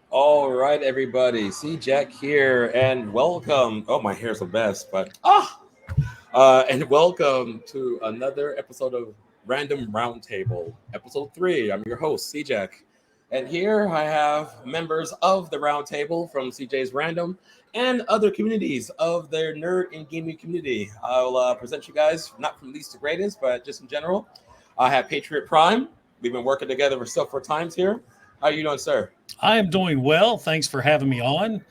All right, everybody. See Jack here, and welcome. Oh, my hair's the best, but and welcome to another episode of Random Roundtable, episode 3. I'm your host, C Jack, and here I have members of the Roundtable from CJ's Random and other communities of their nerd and gaming community. I'll present you guys not from least to greatest, but just in general. I have Patriot Prime. We've been working together for several times here. How are you doing, sir? I am doing well. Thanks for having me on.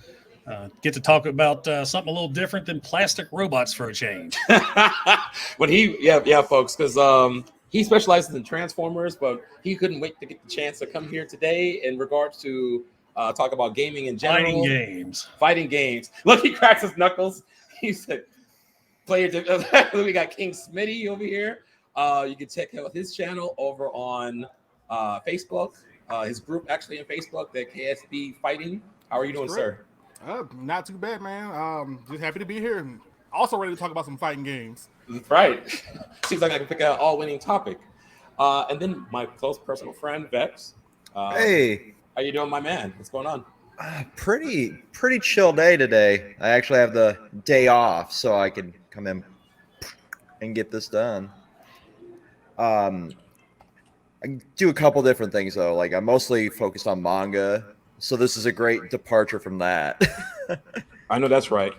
Get to talk about something a little different than plastic robots for a change. But yeah, folks, because he specializes in Transformers, but he couldn't wait to get the chance to come here today in regards to talk about gaming in general. Fighting games. Look, he cracks his knuckles. He said, "Player." We got King Smitty over here. You can check out his channel over on Facebook. His group actually in Facebook, the KSB Fighting. How are you doing, sir? Not too bad, man. Just happy to be here and also ready to talk about some fighting games. Right. Seems like I can pick an all-winning topic. And then my close personal friend, Vex. Hey. How you doing, my man? What's going on? Pretty chill day today. I actually have the day off, so I can come in and get this done. I do a couple different things though. Like I'm mostly focused on manga, so this is a great departure from that. I know that's right.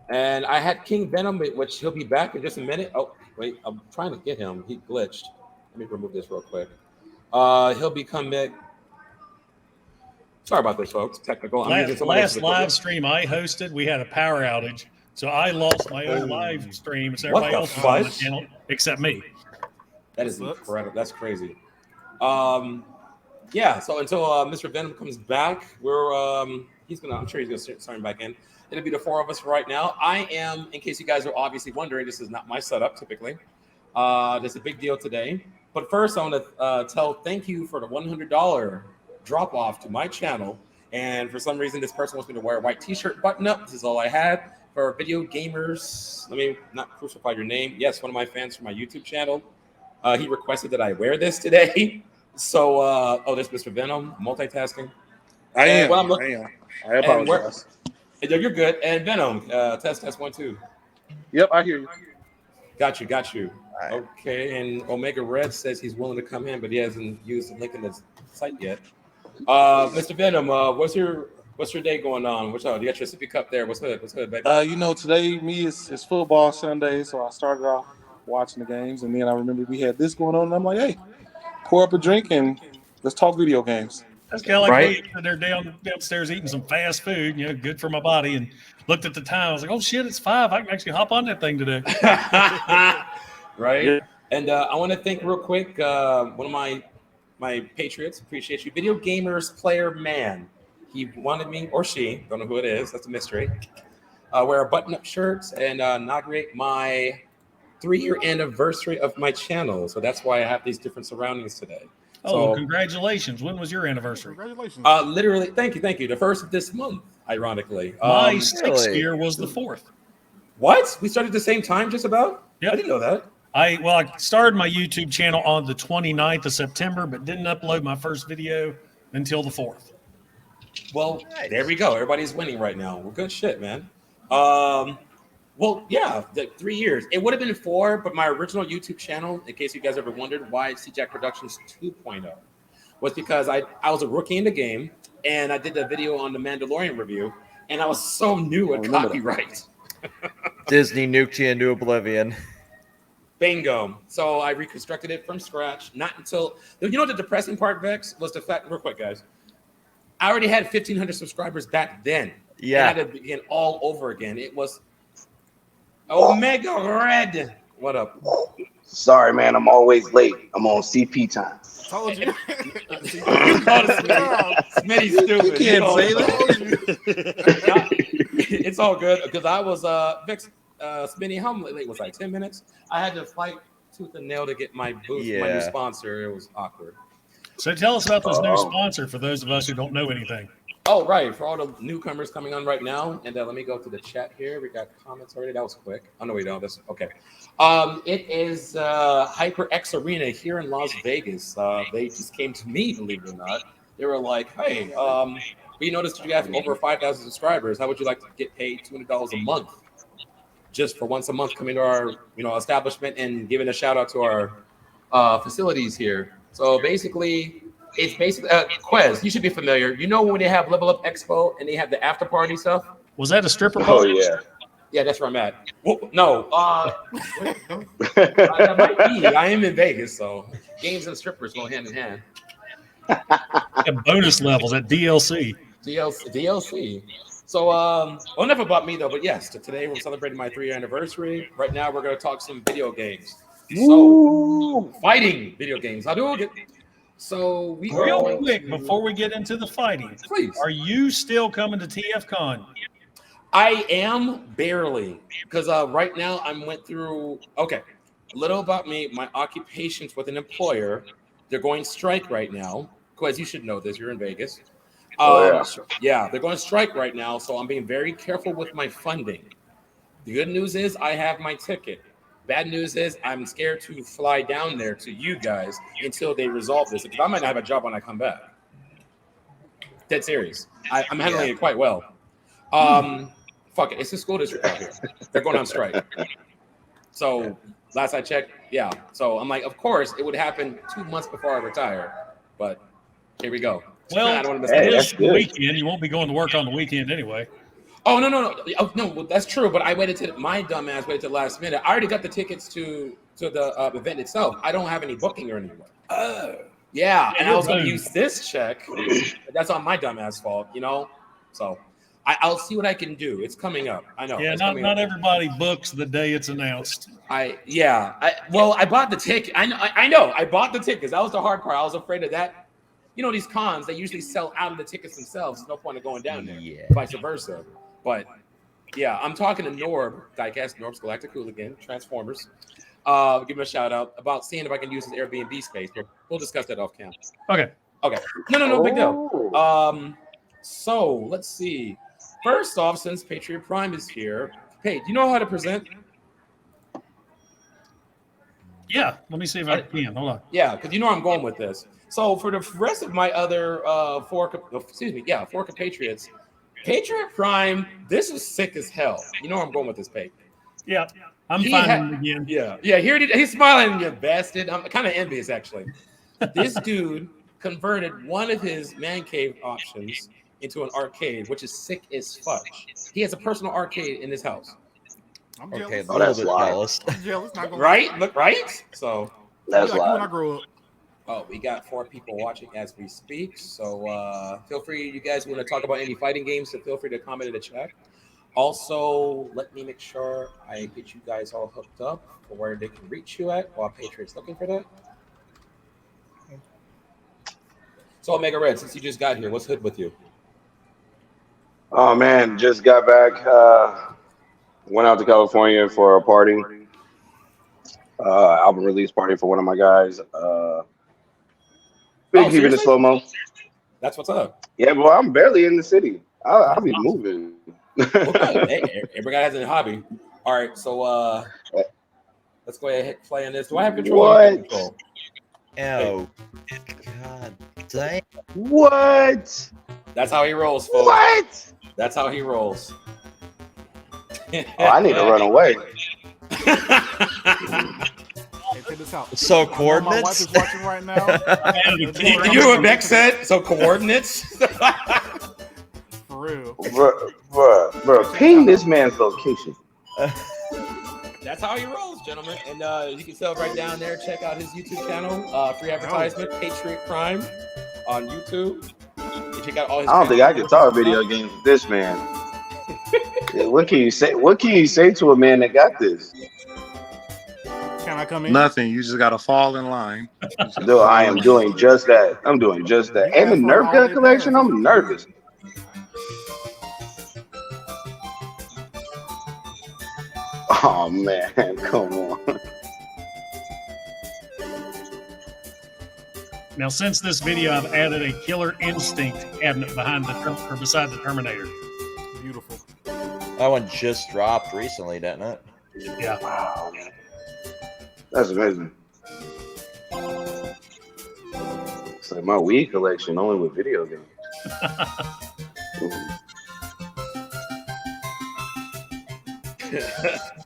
And I had King Venom, which he'll be back in just a minute. Oh wait, I'm trying to get him. He glitched. Let me remove this real quick. He'll be coming. Sorry about this, folks. Technical. Last live stream I hosted, we had a power outage, so I lost my own live stream. So everybody else was on the channel except me. That is incredible. That's crazy. Yeah. So until Mr. Venom comes back, I'm sure he's gonna start back in. It'll be the 4 of us right now. I am, in case you guys are obviously wondering, this is not my setup typically. There's a big deal today. But first, I want to thank you for the $100 drop off to my channel. And for some reason, this person wants me to wear a white T-shirt button up. This is all I had for video gamers. Let me not crucify your name. Yes, one of my fans from my YouTube channel. He requested that I wear this today. So, there's Mr. Venom, multitasking. I am. I apologize. You're good. And Venom, test 1 2. Yep, I hear you. Got you. Right. Okay, and Omega Red says he's willing to come in, but he hasn't used the link in the site yet. Mr. Venom, what's your day going on? What's up? You got your sippy cup there. What's good, baby? Today it's football Sunday, so I started off watching the games, and then I remember we had this going on, and I'm like, hey, pour up a drink and let's talk video games. That's kind of like right? They're downstairs eating some fast food, good for my body, and looked at the time. I was like, oh shit, it's 5. I can actually hop on that thing today. Right? Yeah. And I want to thank real quick one of my patriots. Appreciate you. Video Gamers Player Man. He wanted me, or she, don't know who it is. That's a mystery. Wear a button-up shirt and inaugurate my 3-year anniversary of my channel. So that's why I have these different surroundings today. Oh, congratulations. When was your anniversary? Congratulations. Literally, thank you. The first of this month, ironically. My 6th year was the 4th. What? We started at the same time, just about? Yeah. I didn't know that. I started my YouTube channel on the 29th of September, but didn't upload my first video until the 4th. Well, there we go. Everybody's winning right now. Well, good shit, man. Well, yeah, 3 years. It would have been 4, but my original YouTube channel, in case you guys ever wondered why CJack Productions 2.0, was because I was a rookie in the game, and I did a video on the Mandalorian review, and I was so new at copyright. Disney nuked you into oblivion. Bingo. So I reconstructed it from scratch. Not until, the depressing part, Vex, was the fact, real quick, guys. I already had 1,500 subscribers back then. Yeah. I had to begin all over again. It was Omega Red. What up? Sorry, man. I'm always late. I'm on CP time. Told you. Smitty's stupid. You can't say that. It's all good because I was Smitty. How late was I? 10 minutes. I had to fight tooth and nail to get my booth, my new sponsor. It was awkward. So tell us about this new sponsor for those of us who don't know anything. Oh, right. For all the newcomers coming on right now. And let me go to the chat here. We got comments already. That was quick. Oh, no, we don't. That's okay. It is HyperX Arena here in Las Vegas. They just came to me, believe it or not. They were like, hey, we noticed you have over 5,000 subscribers. How would you like to get paid $200 a month just for once a month coming to our establishment and giving a shout out to our facilities here? So basically, it's basically Quez. You should be familiar. You know when they have Level Up Expo and they have the after party stuff? Was that a stripper? Oh yeah. Yeah, that's where I'm at. Well, no, that might be. I am in Vegas, so games and strippers go hand in hand. And bonus levels at DLC. DLC. So, well, enough about me though. But yes, today we're celebrating my 3-year anniversary. Right now, we're going to talk some video games. So, fighting video games. I do it. So we real quick before we get into the fighting, please. Are you still coming to TFCon? I am barely because right now I went through. Okay, a little about me. My occupations with an employer. They're going strike right now. Quez, you should know this. You're in Vegas. Yeah, they're going strike right now. So I'm being very careful with my funding. The good news is I have my ticket. Bad news is I'm scared to fly down there to you guys until they resolve this. Because I might not have a job when I come back. Dead serious. I'm handling it quite well. Fuck it. It's the school district out here. They're going on strike. So last I checked, yeah. So I'm like, of course, it would happen 2 months before I retire. But here we go. Well, I don't want to miss this weekend. You won't be going to work on the weekend anyway. Oh, no. Oh, no, well, that's true. But I waited to my dumbass waited to the last minute. I already got the tickets to the event itself. I don't have any booking or anything. Yeah, and I was going to use this check. But that's on my dumbass fault, So I'll see what I can do. It's coming up. I know. Yeah, not everybody books the day it's announced. I bought the ticket. I know. I bought the tickets. That was the hard part. I was afraid of that. These cons, they usually sell out of the tickets themselves. There's no point of going down there. Yeah. Vice versa. But yeah, I'm talking to Norb, Diecast, Norb's Galactic Hooligan, Transformers. Give him a shout out about seeing if I can use his Airbnb space. But we'll discuss that off camera. Okay. No, big deal. So let's see. First off, since Patriot Prime is here, hey, do you know how to present? Yeah, let me see if I can. Hold on. Yeah, because I'm going with this. So for the rest of my other four compatriots, Patriot Prime, this is sick as hell. I'm going with this page. Yeah, I'm finding it again. Yeah. Here he's smiling, you bastard. I'm kind of envious actually. This dude converted one of his man cave options into an arcade, which is sick as fudge. He has a personal arcade in his house. I'm Okay, jealous. a little bit jealous. I'm jealous. Not gonna Right? Look, right? So That's like you when I why. grew up. we got 4 people watching as we speak. So feel free, you guys want to talk about any fighting games, so feel free to comment in the chat. Also, let me make sure I get you guys all hooked up for where they can reach you at while Patriot's looking for that. So Omega Red, since you just got here, what's hood with you? Oh man, just got back. Went out to California for a party. Album release party for one of my guys. Big keeping it seriously? slow mo. That's what's up. Yeah, well, I'm barely in the city. I'll be moving. Okay. Hey, every guy has a hobby. All right, so let's go ahead and play on this. Do I have control? What? Or you have control? Oh, God dang. What? That's how he rolls, folks. What? That's how he rolls. Oh, I need to run away. Hey, check this out. So My wife coordinates? is watching right now. You know what Beck said? So coordinates? For real. Bruh, ping this man's location. That's how he rolls, gentlemen. And you can sell right down there. Check out his YouTube channel. Free advertisement, Patriot Prime on YouTube. You check out all his I don't think I can talk video games with this man. Yeah, what can you say? What can you say to a man that got this? Can I come in? Nothing. You just gotta fall in line. Dude, I am doing just that. I'm doing just that. You And the asked for an Nerf gun all-day collection, pass. I'm nervous. Oh man, come on. Now, since this video, I've added a Killer Instinct cabinet beside the Terminator. Beautiful. That one just dropped recently, didn't it? Yeah. Wow. That's amazing. It's like my Wii collection, only with video games.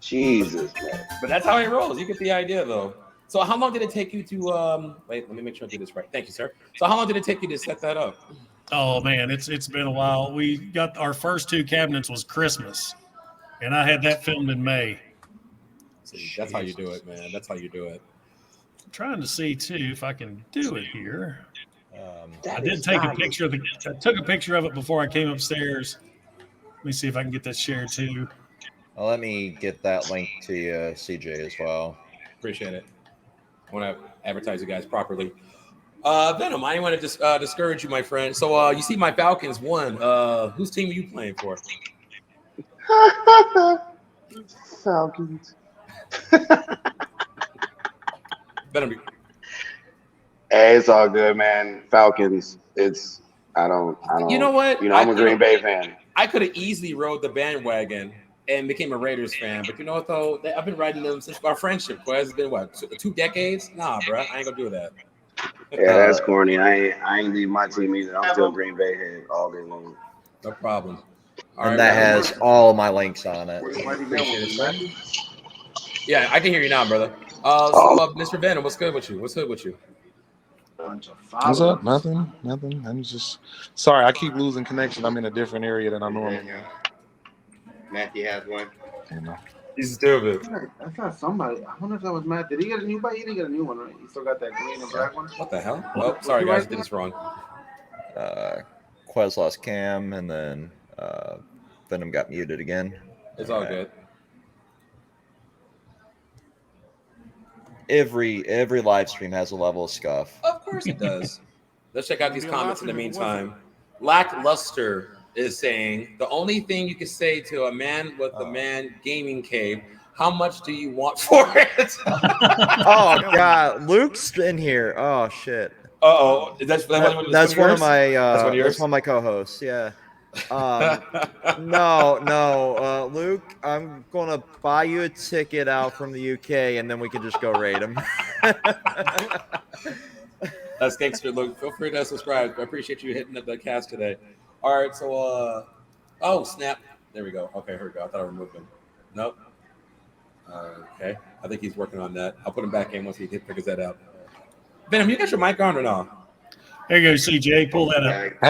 Jesus, man. But that's how he rolls. You get the idea, though. So how long did it take you to wait, let me make sure I do this right. Thank you, sir. So how long did it take you to set that up? Oh man, it's been a while. We got our first 2 cabinets was Christmas, and I had that filmed in May. See, that's how you do it, man. That's how you do it. I'm trying to see too if I can do it here. I That did is take a not- picture of I took a picture of it before I came upstairs. Let me see if I can get that shared too. Well, let me get that link to you, CJ, as well. Appreciate it. I want to advertise you guys properly. Venom, I didn't want to discourage you, my friend. So you see my Falcons won. Whose team are you playing for? Falcons. Venom, Hey, it's all good, man. Falcons. I don't. you know what? I'm a Green Bay fan. I could have easily rode the bandwagon and became a Raiders fan, but you know what though? I've been riding them since our friendship. Bro. It's been what, 2 decades? Nah, bro, I ain't gonna do that. Yeah, that's corny. I ain't leave my team either. I'm still Green Bay head all day long. No problem. All And right, that man. has all my links on it. Appreciate it, man. Yeah, I can hear you now, brother. Mr. Venom, what's good with you? What's good with you? What's up? Nothing. I'm just sorry. I keep losing connection. I'm in a different area than I normally am. Matthew has one. You know. He's stupid. I thought somebody. I wonder if that was Matt. Did he get a new bike? He didn't get a new one, right? He still got that green and black one. What the hell? Oh, sorry guys, did this wrong. Quez lost Cam, and then Venom got muted again. It's all good. Every live stream has a level of scuff. Of course it does. Let's check out these comments in the meantime. Lackluster is saying the only thing you can say to a man with a man gaming cave, how much do you want for it? Oh God, Luke's in here. Oh shit. Uh-oh. That's one of my That's one of yours? that's one of my co-hosts. Yeah. No, Luke, I'm gonna buy you a ticket out from the UK, and then we can just go raid him. That's gangster, Luke. Feel free to subscribe. I appreciate you hitting the cast today. All right, so oh snap. There we go. Okay, here we go. I thought I removed him. Nope. Okay. I think he's working on that. I'll put him back in once he figures that out. Venom, you got your mic on or no? There you go, CJ. Pull that up. I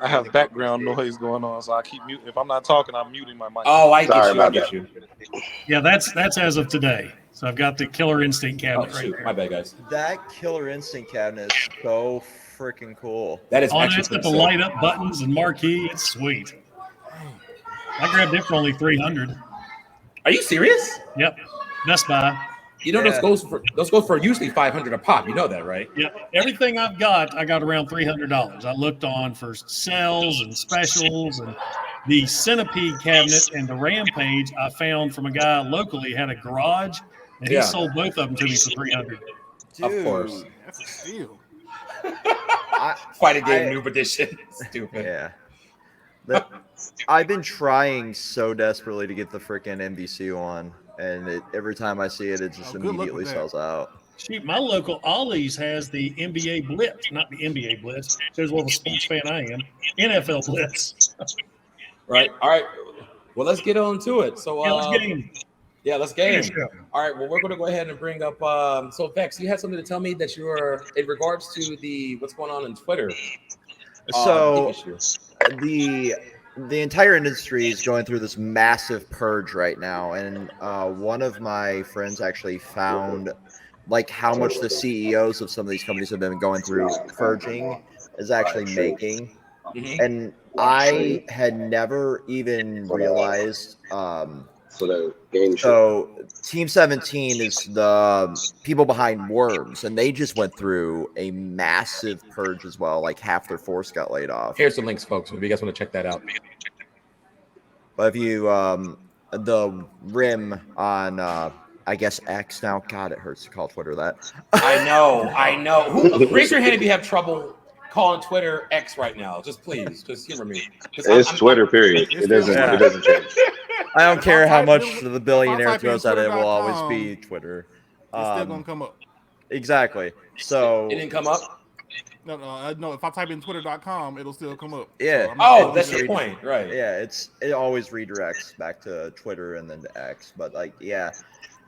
have background noise going on, so I keep mute. If I'm not talking, I'm muting my mic. Oh, I Sorry get you. I about get that. you. Yeah, that's as of today. So I've got the Killer Instinct Oh, cabinet right shoot. there. My bad, guys. That Killer Instinct cabinet is so freaking cool. That is On actually it's got pretty the sick. light up buttons and marquee. It's sweet. I grabbed it for only $300. Are you serious? Yep. Best Buy. You know Yeah. those go for usually $500 a pop. You know that, right? Yep. Everything I got around $300. I looked on for sales and specials, and the Centipede cabinet and the Rampage I found from a guy locally had a garage, and Yeah. he sold both of them to me for $300. Of Dude, course. That's a steal. Fighting game I- noob edition. Stupid. Yeah. I've been trying so desperately to get the freaking NBC on, and every time I see it, it just Oh, good luck immediately with that. sells out. Shoot, my local Ollie's has the NBA Blitz, not the NBA Blitz. Shows what a sports fan I am. NFL Blitz. Right. All right. Well, let's get on to it. So Yeah, let's get him. Yeah, let's game. Finish up. All right. Well, we're going to go ahead and bring up. So Vex, you had something to tell me that you were in regards to the what's going on Twitter. So issue. the entire industry is going through this massive purge right now, and one of my friends actually found like how much the CEOs of some of these companies have been going through purging is actually making. Mhm. And I had never even realized for the game shit. So Team 17 is the people behind Worms, and they just went through a massive purge as well. Like half their force got laid off. Here's the links, folks, if you guys want to check that out. But if you the rim on I guess X now, God, it hurts to call Twitter that. I know. Raise your hand if you have trouble calling Twitter X right now. Just please, just humor me. It's Twitter, period. It doesn't change. I don't care how much if the billionaire I type in throws at it, it will always Twitter.com, be Twitter. It's still gonna come up. Exactly. So It didn't come up? No. If I type in Twitter.com, it'll still come up. Yeah. So I'm not- That's the point, right? yeah, it always redirects back to Twitter and then to X. But like, yeah.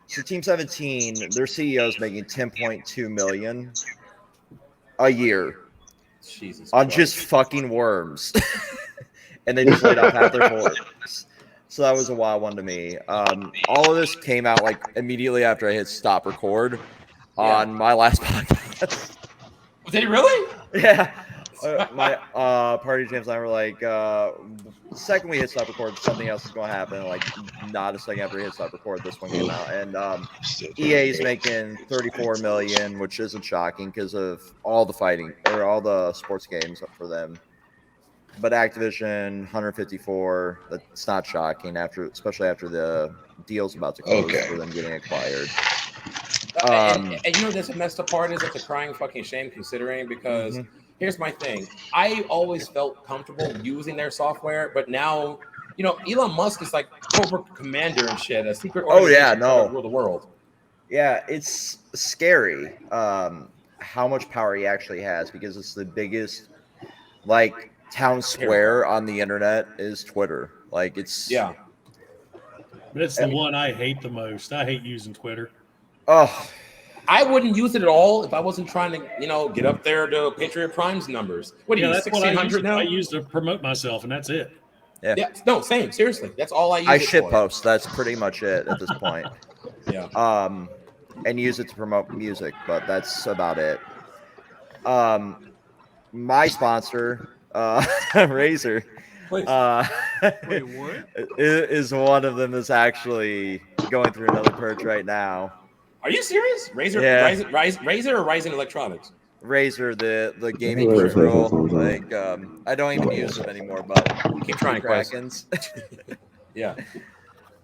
So Team 17, their CEO is making 10.2 million a year Jesus on Christ. just fucking Worms, and they just laid off half their force. So that was a wild one to me. All of this came out like immediately after I hit stop record on my last podcast. Did he really? Yeah. My party James and I were like, the second we hit stop record, something else is going to happen. Like, not a second after we hit stop record, this one came out. And EA is making 34 million, which isn't shocking because of all the fighting or all the sports games for them. But Activision 154, that's not shocking especially after the deal's about to close for them getting acquired. And you know that's the messed up part is it's a crying fucking shame considering because here's my thing. I always felt comfortable using their software, but now, you know, Elon Musk is like corporate commander and shit, a secret organization to rule the world. Yeah, it's scary how much power he actually has because it's the biggest like town square on the internet is Twitter. Like it's But it's the one I hate the most. I hate using Twitter. Oh, I wouldn't use it at all if I wasn't trying to, you know, get up there to Patriot Prime's numbers. What are you, that's what 1,600 now? I use to promote myself, and that's it. Yeah. No, same. Seriously, that's all I use. I it shit for. post. That's pretty much it at this point. Yeah. And use it to promote music, but that's about it. My sponsor, Razer, Wait, what? is one of them that's actually going through another purge right now. Are you serious? Razer, Yeah. Razer or Ryzen Electronics? Razer, the gaming peripheral, like I don't even use them anymore, but Keep trying, Chris. Krakens. Yeah.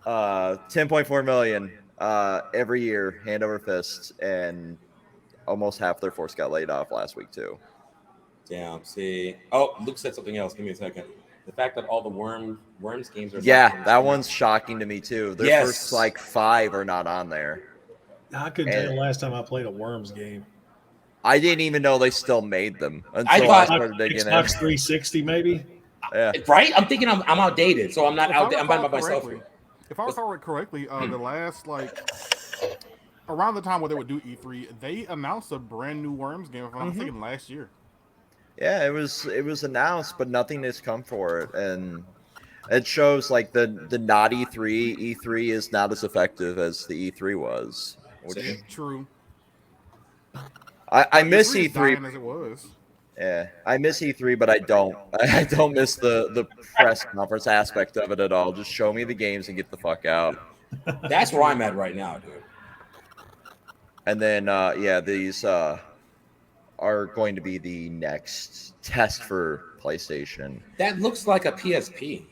10.4 million every year, hand over fist, and almost half their force got laid off last week too. Damn. See. Oh, Luke said something else. Give me a second. The fact that all the Worms games are That one's shocking to me too. Their first like 5 are not on there. I couldn't tell you the last time I played a Worms game. I didn't even know they still made them until I started digging Xbox in. 360 maybe. Yeah. Right? I'm thinking I'm outdated, so I'm not outdated. I'm by myself. If I recall correctly, the last around the time where they would do E3, they announced a brand new Worms game. If I'm not mistaken, last year. Yeah, it was announced, but nothing has come for it, and it shows like the not E3 is not as effective as the E3 was. Which, True. I miss E3 is dying E3. as it was. Yeah, I miss E3, but I don't miss the press conference aspect of it at all. Just show me the games and get the fuck out. That's where I'm at right now, dude. And then these are going to be the next test for PlayStation. That looks like a PSP.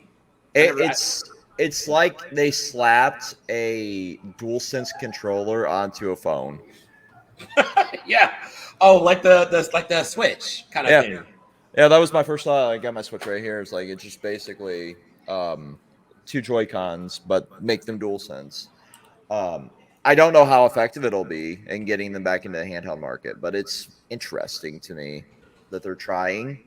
It's like they slapped a DualSense controller onto a phone. Yeah. Oh, like the Switch kind of thing. Yeah, that was my first thought. I got my Switch right here. It's like it's just basically 2 Joy-Cons, but make them DualSense. I don't know how effective it'll be in getting them back into the handheld market, but it's interesting to me that they're trying.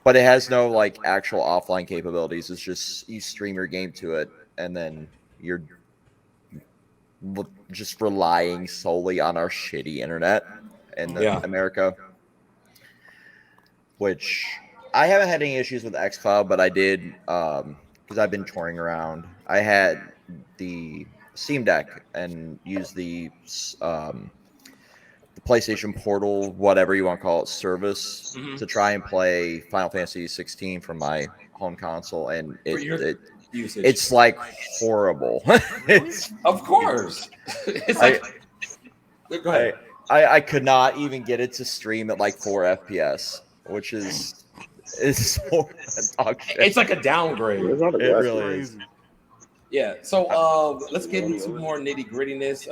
But it has no like actual offline capabilities. It's just you stream your game to it, and then you're just relying solely on our shitty internet in America. Which I haven't had any issues with xCloud, but I did because I've been touring around. I had the Steam Deck and used the PlayStation Portal, whatever you want to call it, service to try and play Final Fantasy 16 from my home console, and usage. It's like horrible. It's of course. It's like go ahead. I could not even get it to stream at like 4 FPS, which is so dog shit. It's like a downgrade. There's all the It guys. really is. Yeah. So let's get into more nitty grittiness.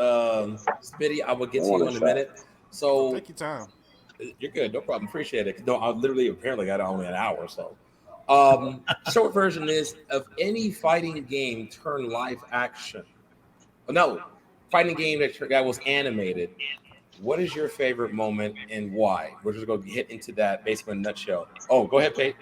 Spitty, I will get to you in a minute. So Take your time. you're good, no problem. Appreciate it. No, I literally apparently got only an hour. So short version is of any fighting game turned live action. No, fighting game that was animated. What is your favorite moment and why? We're just going to hit into that basically in a nutshell. Oh, go ahead, Pate.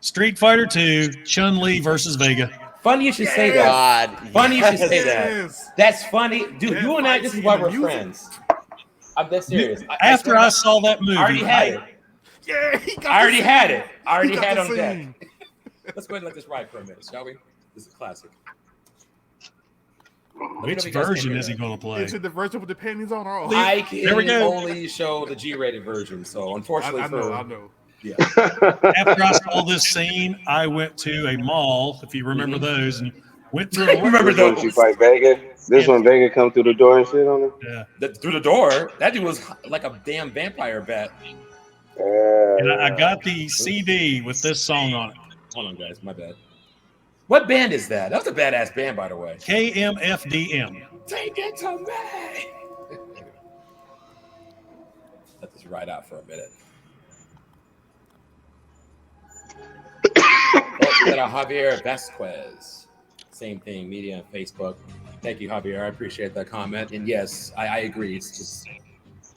Street Fighter 2, Chun-Li versus Vega. Funny you should say that. God. Funny you should say Yes. that. That's funny. Dude, That you and I, fight this is scene why and we're music. friends. I'm dead serious. After I saw that movie, I already had it. Yeah, he got I already the had scene. it. I already He got had the on deck. scene. Let's go ahead and let this ride for a minute, shall we? This is classic. which version is he going to play? Is it the version with the panties on or off? I There we can go. only show the G-rated version, so unfortunately I for know. yeah. After I saw this scene, I went to a mall, if you remember those, and went through a Remember This one she those? fight Vega. This one Vega come through the door and shit on her. Yeah. Through the door. That dude was like a damn vampire bat. And I got the CD with this song on it. Hold on, guys. My bad. What band is that? That was a badass band, by the way. KMFDM. Take it to me. Let this ride out for a minute. Oh, we got a Javier Vasquez. Same thing, media and Facebook. Thank you, Javier. I appreciate that comment. And yes, I agree. It's just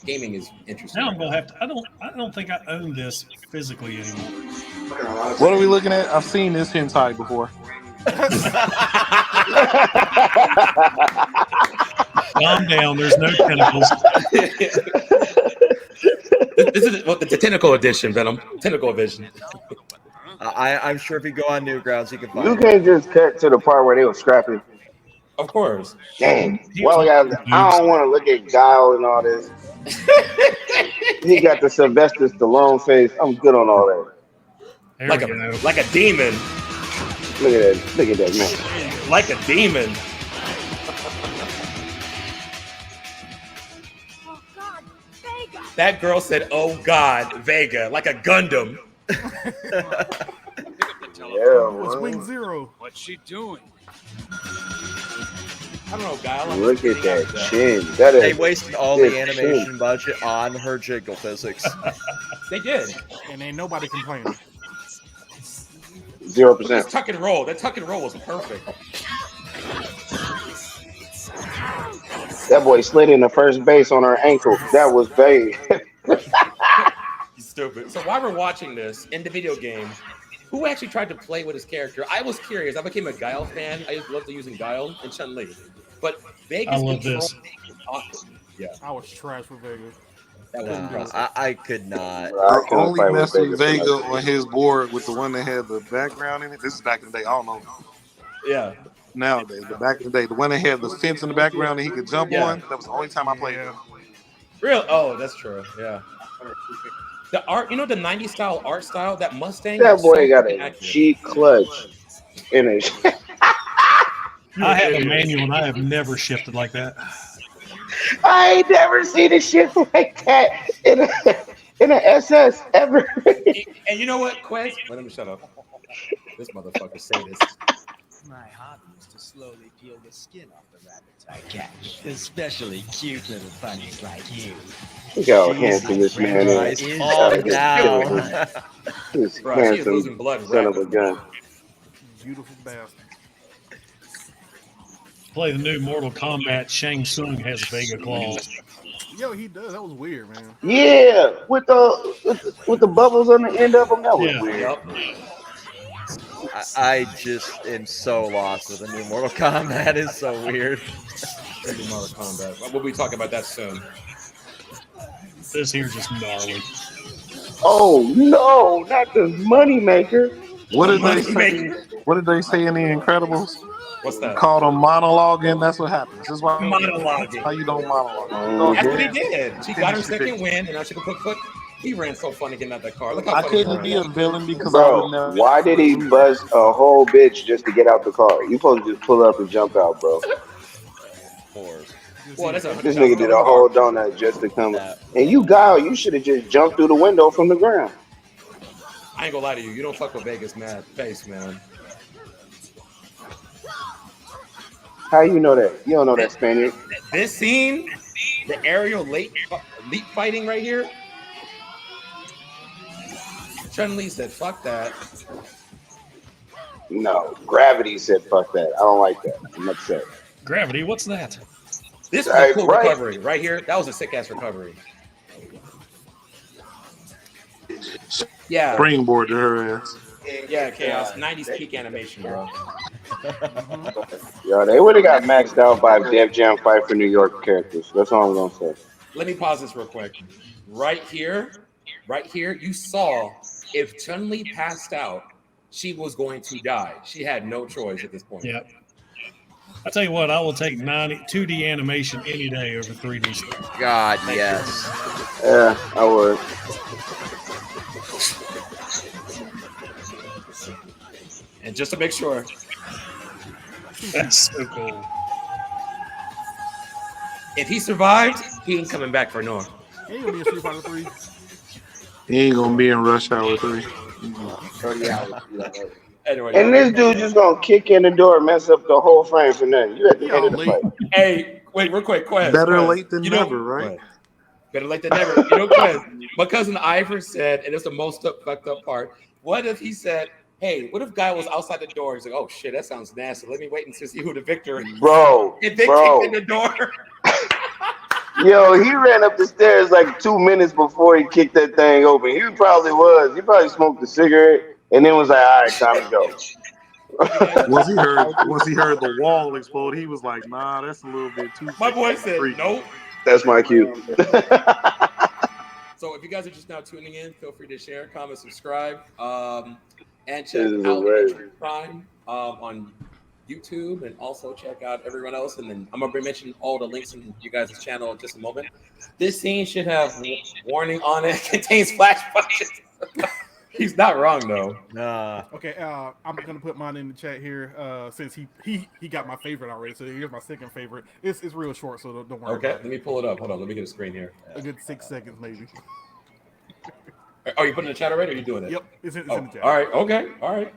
gaming is interesting. Now I'm gonna have to. I don't think I own this physically anymore. What are we looking at? I've seen this hentai before. Calm down. There's no tentacles. This is the tentacle edition, Venom. Tentacle edition. I'm sure if you go on Newgrounds, you can find You it. can't just cut to the part where they were scrapping. Of course. Dang. Well, yeah, I don't want to look at Guile and all this. He got the Sylvester Stallone face. I'm good on all that. There Like we go. like a demon. Look at that. Look at that, man. Like a demon. Oh God, Vega! That girl said, "Oh God, Vega," like a Gundam. Oh, it's Yeah, Wing man. Zero. What's she doing? I don't know, guy. I like Look this at thing that out chin. That They is wasted all the good animation budget on her jiggle physics. there. They did. And ain't nobody complaining. 0%. That tuck and roll. That tuck and roll was perfect. That boy slid in the first base on her ankle. That was big. You stupid. So while we're watching this in the video game, who actually tried to play with his character? I was curious. I became a Guile fan. I just loved using Guile and Chun-Li. But Vegas I love control this. was awesome. Yeah, I was trash with Vega. that was No, impressive. I could not. I I couldn't only fight messed with Vega Vega so much. on his board with the one that had the background in it. This is back in the day. I don't know Yeah. nowadays, but back in the day, the one that had the fence in the background that he could jump Yeah. on. That was the only time I played it. Real? Oh, that's true. Yeah. The art, you know, the 90s style art style, that Mustang. That was boy so got fucking a accurate. G clutch in it. I have a manual and I have never shifted like that. I ain't never seen a shit like that in an SS ever. And you know what, Quest? Let him shut up. This motherfucker say this. My hobby is to slowly peel the skin off the rabbits I catch. Especially cute little bunnies like you. Look how handsome this man is. Eyes Gotta fall get down. This Bro, she is handsome losing blood son of a rapidly. gun. Beautiful bastard. Play the new Mortal Kombat. Shang Tsung has Vega claws. Yo, he does. That was weird, man. Yeah, with the bubbles on the end of them, that was Yeah. weird. Yup. I just am so lost with the new Mortal Kombat. It's so weird. Maybe Mortal Kombat. We'll be talking about that soon. This here just gnarly. Oh no, not the money maker. What did they Money say? maker. What did they say in The Incredibles? What's that? Called them monologuing. That's what happens. That's why Monologuing. How you don't monologue? That's what he did. She got her second win, and now she can put He ran so funny getting out that car. Look how I funny he couldn't be ran. a villain because I would Bro, never. why did he buzz a whole bitch just to get out the car? You supposed to just pull up and jump out, bro. Well, that's a This nigga did $100,000 a car. whole donut just to come. And you should have just jumped through the window from the ground. I ain't gonna lie to you. You don't fuck with Vegas, man. Face, man. How you know that? You don't know that Spaniard. This scene, the aerial leap fighting right here. Chun-Li said, "Fuck that." No, Gravity said fuck that. I don't like that. I'm upset. Gravity, what's that? This was a cool Right. recovery right here. That was a sick ass recovery. Yeah, Springboard to her ass. yeah, Chaos. 90s peak animation, bro. Yo, they would have got maxed out by Def Jam Fight for New York characters. That's all I'm gonna say. Let me pause this real quick. Right here, you saw if Chun-Li passed out, she was going to die. She had no choice at this point. Yep. I tell you what, I will take 2D animation any day over 3D stuff. God, yes. Yeah, I would. And just to make sure, That's so cool. if he survived, he ain't coming back for North. He ain't gonna be in Street Fighter 3. He ain't gonna be in Rush Hour 3. 30 hours. Anyway, And this dude just gonna kick in the door and mess up the whole frame for nothing. You at the end of the late. fight. hey, wait, real quick, Quez. Better Quez, late than you know- never, right? Better late than never. You know, Quez, my cousin Ivor said, and it's the most fucked up part. What if he said, "Hey, what if guy was outside the door?" He's like, "Oh shit, that sounds nasty. Let me wait and see who the victor is." Bro, And they bro. kicked in the door. Yo, he ran up the stairs like 2 minutes before he kicked that thing open. He probably smoked a cigarette and then was like, all right, time to go. Once he heard the wall explode, he was like, "Nah, that's a little bit too." My boy said, freaky." "Nope." That's my cue. So if you guys are just now tuning in, feel free to share, comment, subscribe, and check This is out hilarious. True Crime on YouTube, and also check out everyone else. And then I'm gonna be mentioning all the links in you guys' channel in just a moment. This scene should have warning on it. Contains flash punches. He's not wrong though. Okay, I'm gonna put mine in the chat here. Since he got my favorite already, so here's my second favorite. It's real short, so don't worry. Okay, about let me pull it up. Hold on, let me get a screen here. it. A good 6 seconds maybe. Oh, you putting in the chat already? Or are you doing it? Yep, it's in the chat. All right. Okay. All right.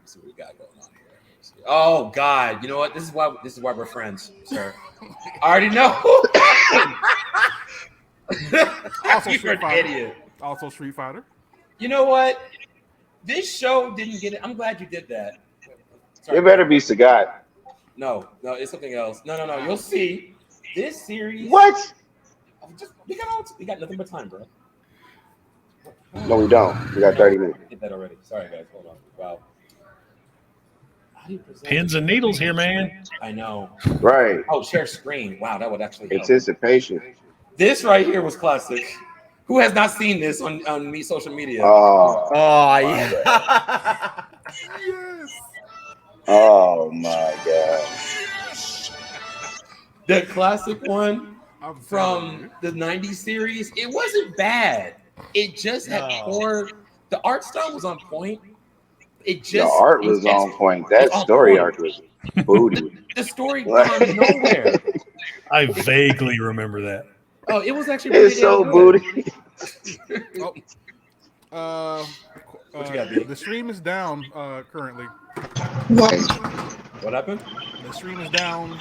Let's see what we got going on here. Oh God! You know what? This is why we're friends, sir. I already know. Also You're Street an Fighter. idiot. Also Street Fighter. You know what? This show didn't get it. I'm glad you did that. Sorry. It better be Sagat. No, it's something else. No. You'll see. This series. What? We got nothing but time, bro. No, we don't. We got 30 minutes. Did that already. Sorry, guys. Hold on. Wow. How do you present Pins and needles here, man. I know. Right. Oh, share screen. Wow, that would actually help. Anticipation. This right here was classic. Who has not seen this on me social media? Oh, yeah. Yes. oh my God. The classic one I'm from the 90s series. It wasn't bad. It just had poor. The art style was on point. It just The art was on point. That on story point. arc was booty. The story gone nowhere. I vaguely remember that. Oh, it was actually really It's so damn good. booty. What you got, B? The stream is down currently. What happened? The stream is down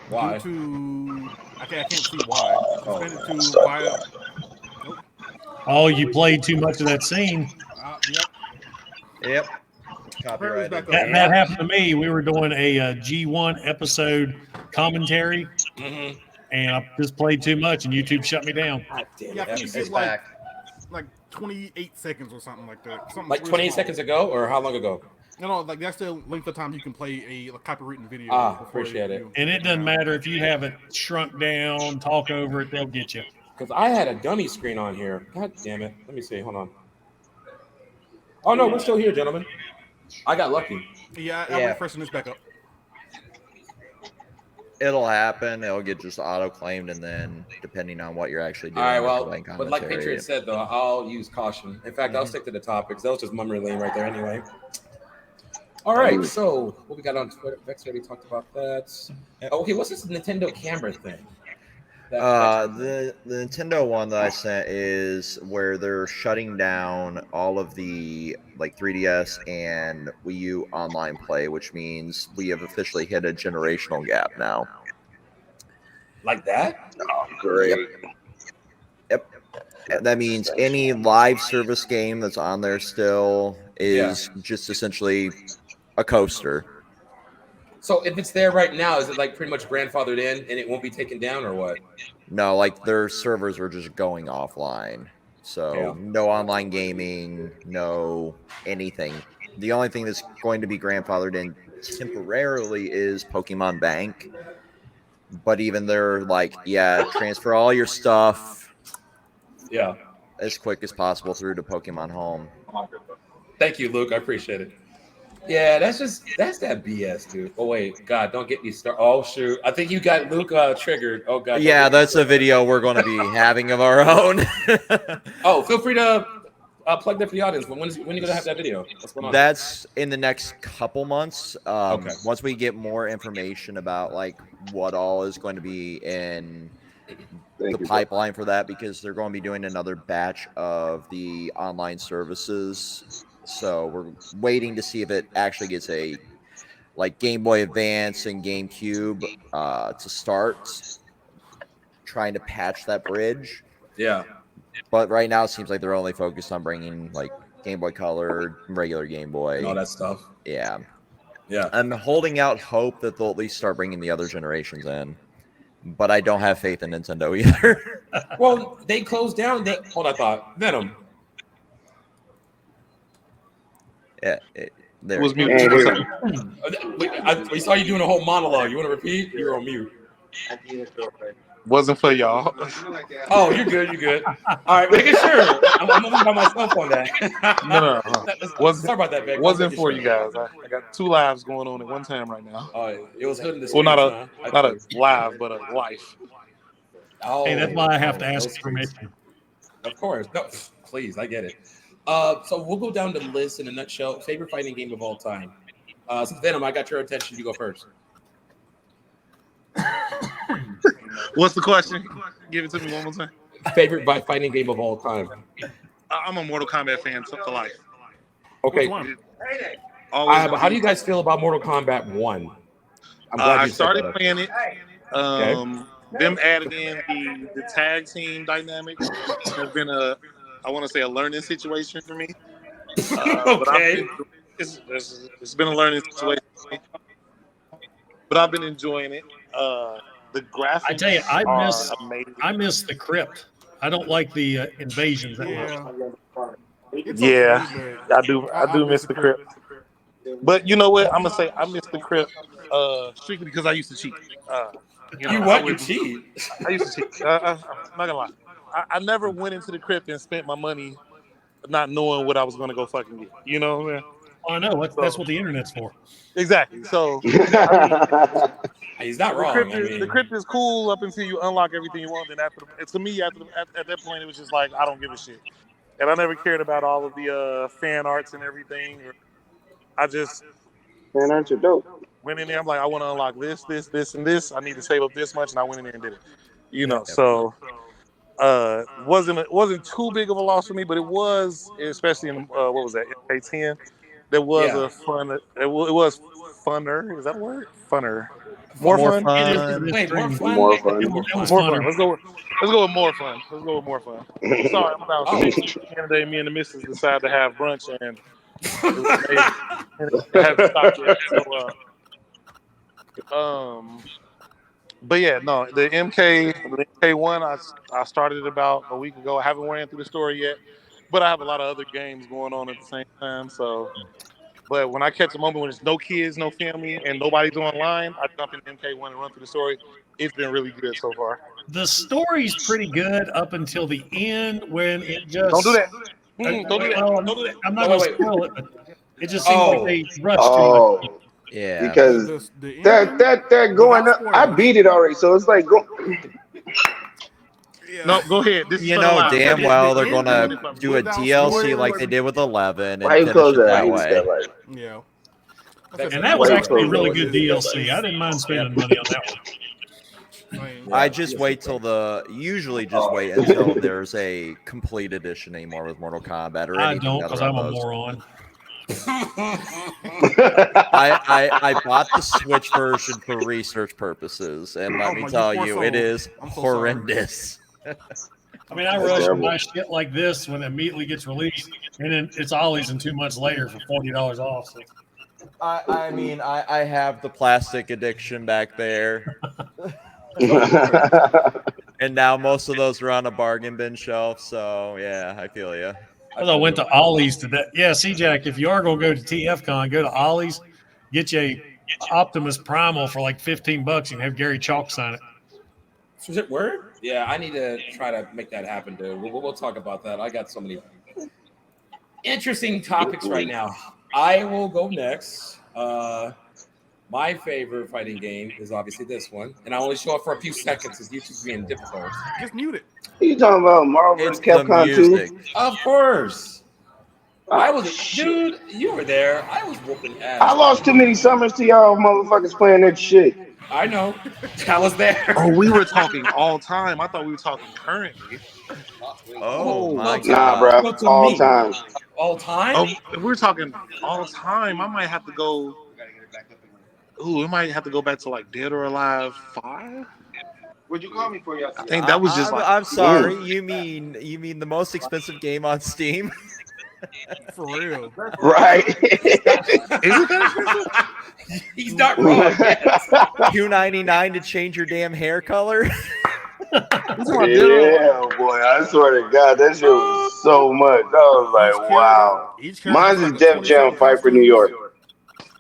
Why? due to I can't see why. Suspended to via. Oh, you played too much of that scene. Yep. Yep. Apparently Copyrighted. it's back up. That happened to me. We were doing a G1 episode commentary, Mm-hmm. and I just played too much, and YouTube shut me down. God damn Yeah, I it. think It's you get back. like 28 seconds or something like that. Something Like really 28 small. seconds ago, or how long ago? No, like that's the length of time you can play a copywritten video. Ah, before appreciate it. And it doesn't matter if you have it shrunk down, talk over it, they'll get you. Because I had a dummy screen on here. God damn it. Let me see. Hold on. Oh, no, we're still here, gentlemen. I got lucky. Yeah, Yeah. I'm refreshing this back up. It'll happen. It'll get just auto-claimed, and then depending on what you're actually doing. All right, you're well, providing but like commentary. Patriot said, though, I'll use caution. In fact, I'll stick to the topics. That was just mummery lane right there anyway. All right, so what we got on Twitter? Vex already talked about that. Okay, what's this Nintendo camera thing? The Nintendo one that I sent is where they're shutting down all of the like 3DS and Wii U online play, which means we have officially hit a generational gap now. Like that? Oh, great. Yep. That means any live service game that's on there still is just essentially a coaster. So if it's there right now, is it like pretty much grandfathered in and it won't be taken down or what? No, like their servers are just going offline. So no online gaming, no anything. The only thing that's going to be grandfathered in temporarily is Pokemon Bank. But even they're like, transfer all your stuff as quick as possible through to Pokemon Home. Thank you, Luke. I appreciate it. Yeah, that's that BS, dude. Oh wait, God, don't get me started. Oh shoot, I think you got Luke triggered. Oh God. Yeah, that's a video we're going to be having of our own. Oh, feel free to plug that for the audience. When are you going to have that video? What's going on? That's in the next couple months. Once we get more information about like what all is going to be in the pipeline for that, because they're going to be doing another batch of the online services. So we're waiting to see if it actually gets a like Game Boy Advance and GameCube to start trying to patch that bridge. Yeah. But right now it seems like they're only focused on bringing like Game Boy Color, regular Game Boy, and all that stuff. Yeah. Yeah. I'm holding out hope that they'll at least start bringing the other generations in. But I don't have faith in Nintendo either. Well, they closed down. Hold on, I thought Venom. Yeah, there was mute. We saw you doing a whole monologue. You want to repeat? You're on mute. Wasn't for y'all. Oh, you're good. You're good. All right, making sure. I'm moving by myself on that. No. Sorry about that, Beck. Wasn't for you guys. I got two lives going on at one time right now. Oh, it was hood in the well, not huh? a live, but a life. Oh, hey, that's why I have to ask permission. Of course. No, please, I get it. So we'll go down the list in a nutshell. Favorite fighting game of all time. So Venom, I got your attention. You go first. What's the question? Give it to me one more time. Favorite fighting game of all time. I'm a Mortal Kombat fan for life. Okay. But how do you guys feel about Mortal Kombat 1? I'm glad I started playing it. Them adding in the tag team dynamic has been a learning situation for me. Okay. It's been a learning situation for me. But I've been enjoying it. The graphics I tell you, I miss the crypt. I don't like the invasions that much. Yeah, I do miss the crypt. But you know what? I'm gonna say I miss the crypt strictly because I used to cheat. You cheat? I used to cheat. I'm not gonna lie. I never went into the crypt and spent my money not knowing what I was gonna go fucking get. You know what I mean? I know. That's what the internet's for. Exactly. So he's not wrong. The crypt is cool up until you unlock everything you want. Then at that point, it was just like I don't give a shit, and I never cared about all of the fan arts and everything. I just fan arts are dope. Went in there. I'm like, I want to unlock this, and this. I need to save up this much, and I went in there and did it. So wasn't too big of a loss for me, but it was, especially in what was that, MK10. There was a fun. It was funner. Is that a word? Funner. More fun. More fun. Let's go with more fun. Sorry, I'm about today. Me and the missus decided to have brunch, and I haven't stopped yet. But yeah, no, the MK1, I started it about a week ago. I haven't ran through the story yet, but I have a lot of other games going on at the same time. So, but when I catch a moment when there's no kids, no family, and nobody's online, I jump in MK1 and run through the story. It's been really good so far. The story's pretty good up until the end when it just... Don't do that. Don't do that. I'm not going to spoil it, but it just seems like they rushed too much. Yeah. because The that going up. I beat it already, so it's like No, go ahead. This is You for the know live. damn The well they're ending gonna do a without DLC spoilers. like they did with 11 why and you finish close it that? that I hate way. that light. Yeah. That- And that was Why you actually a close really that? good DLC. I didn't mind spending money on that one. I mean, I just wait till usually just wait until there's a complete edition anymore with Mortal Kombat or I anything don't, other because than I'm a those. moron. I bought the Switch version for research purposes, and let Oh me my, tell you you, poor it soul. is I'm so sorry. horrendous. I mean, I That's rush to terrible. buy shit like this when it immediately gets released, and then it's Ollie's and 2 months later for $40 off. So. I mean, I have the plastic addiction back there, and now most of those are on a bargain bin shelf. So yeah, I feel you. I went to Ollie's today. Yeah, see, Jack, if you are going to go to TFCon, go to Ollie's, get you a Optimus Primal for like $15 and have Gary Chalk sign it. Is it word? Yeah, I need to try to make that happen, dude. We'll talk about that. I got so many interesting topics right now. I will go next. My favorite fighting game is obviously this one, and I only show up for a few seconds because YouTube's being difficult. Just mute it. You talking about Marvel It's vs. the Capcom 2? music. Of course. I was, Shit. dude, you were there. I was whooping ass. I lost too many summers to y'all motherfuckers playing that shit. I know. I was there. Oh, we were talking all time. I thought we were talking currently. Oh my no, Nah, god! bro. Go to All me. time. All time? Oh, if we're talking all time, I might have to go. Ooh, we might have to go back to like Dead or Alive 5. What'd you call me for I yesterday? think that was just like. I'm sorry. You mean the most expensive game on Steam? For real. Right. Is it that expensive? He's not wrong. Yes. $2.99 to change your damn hair color? Yeah, boy. I swear to God, that shit was so much. I was like, wow. Each Mine's character's is like Def Jam 27 Fight for New York.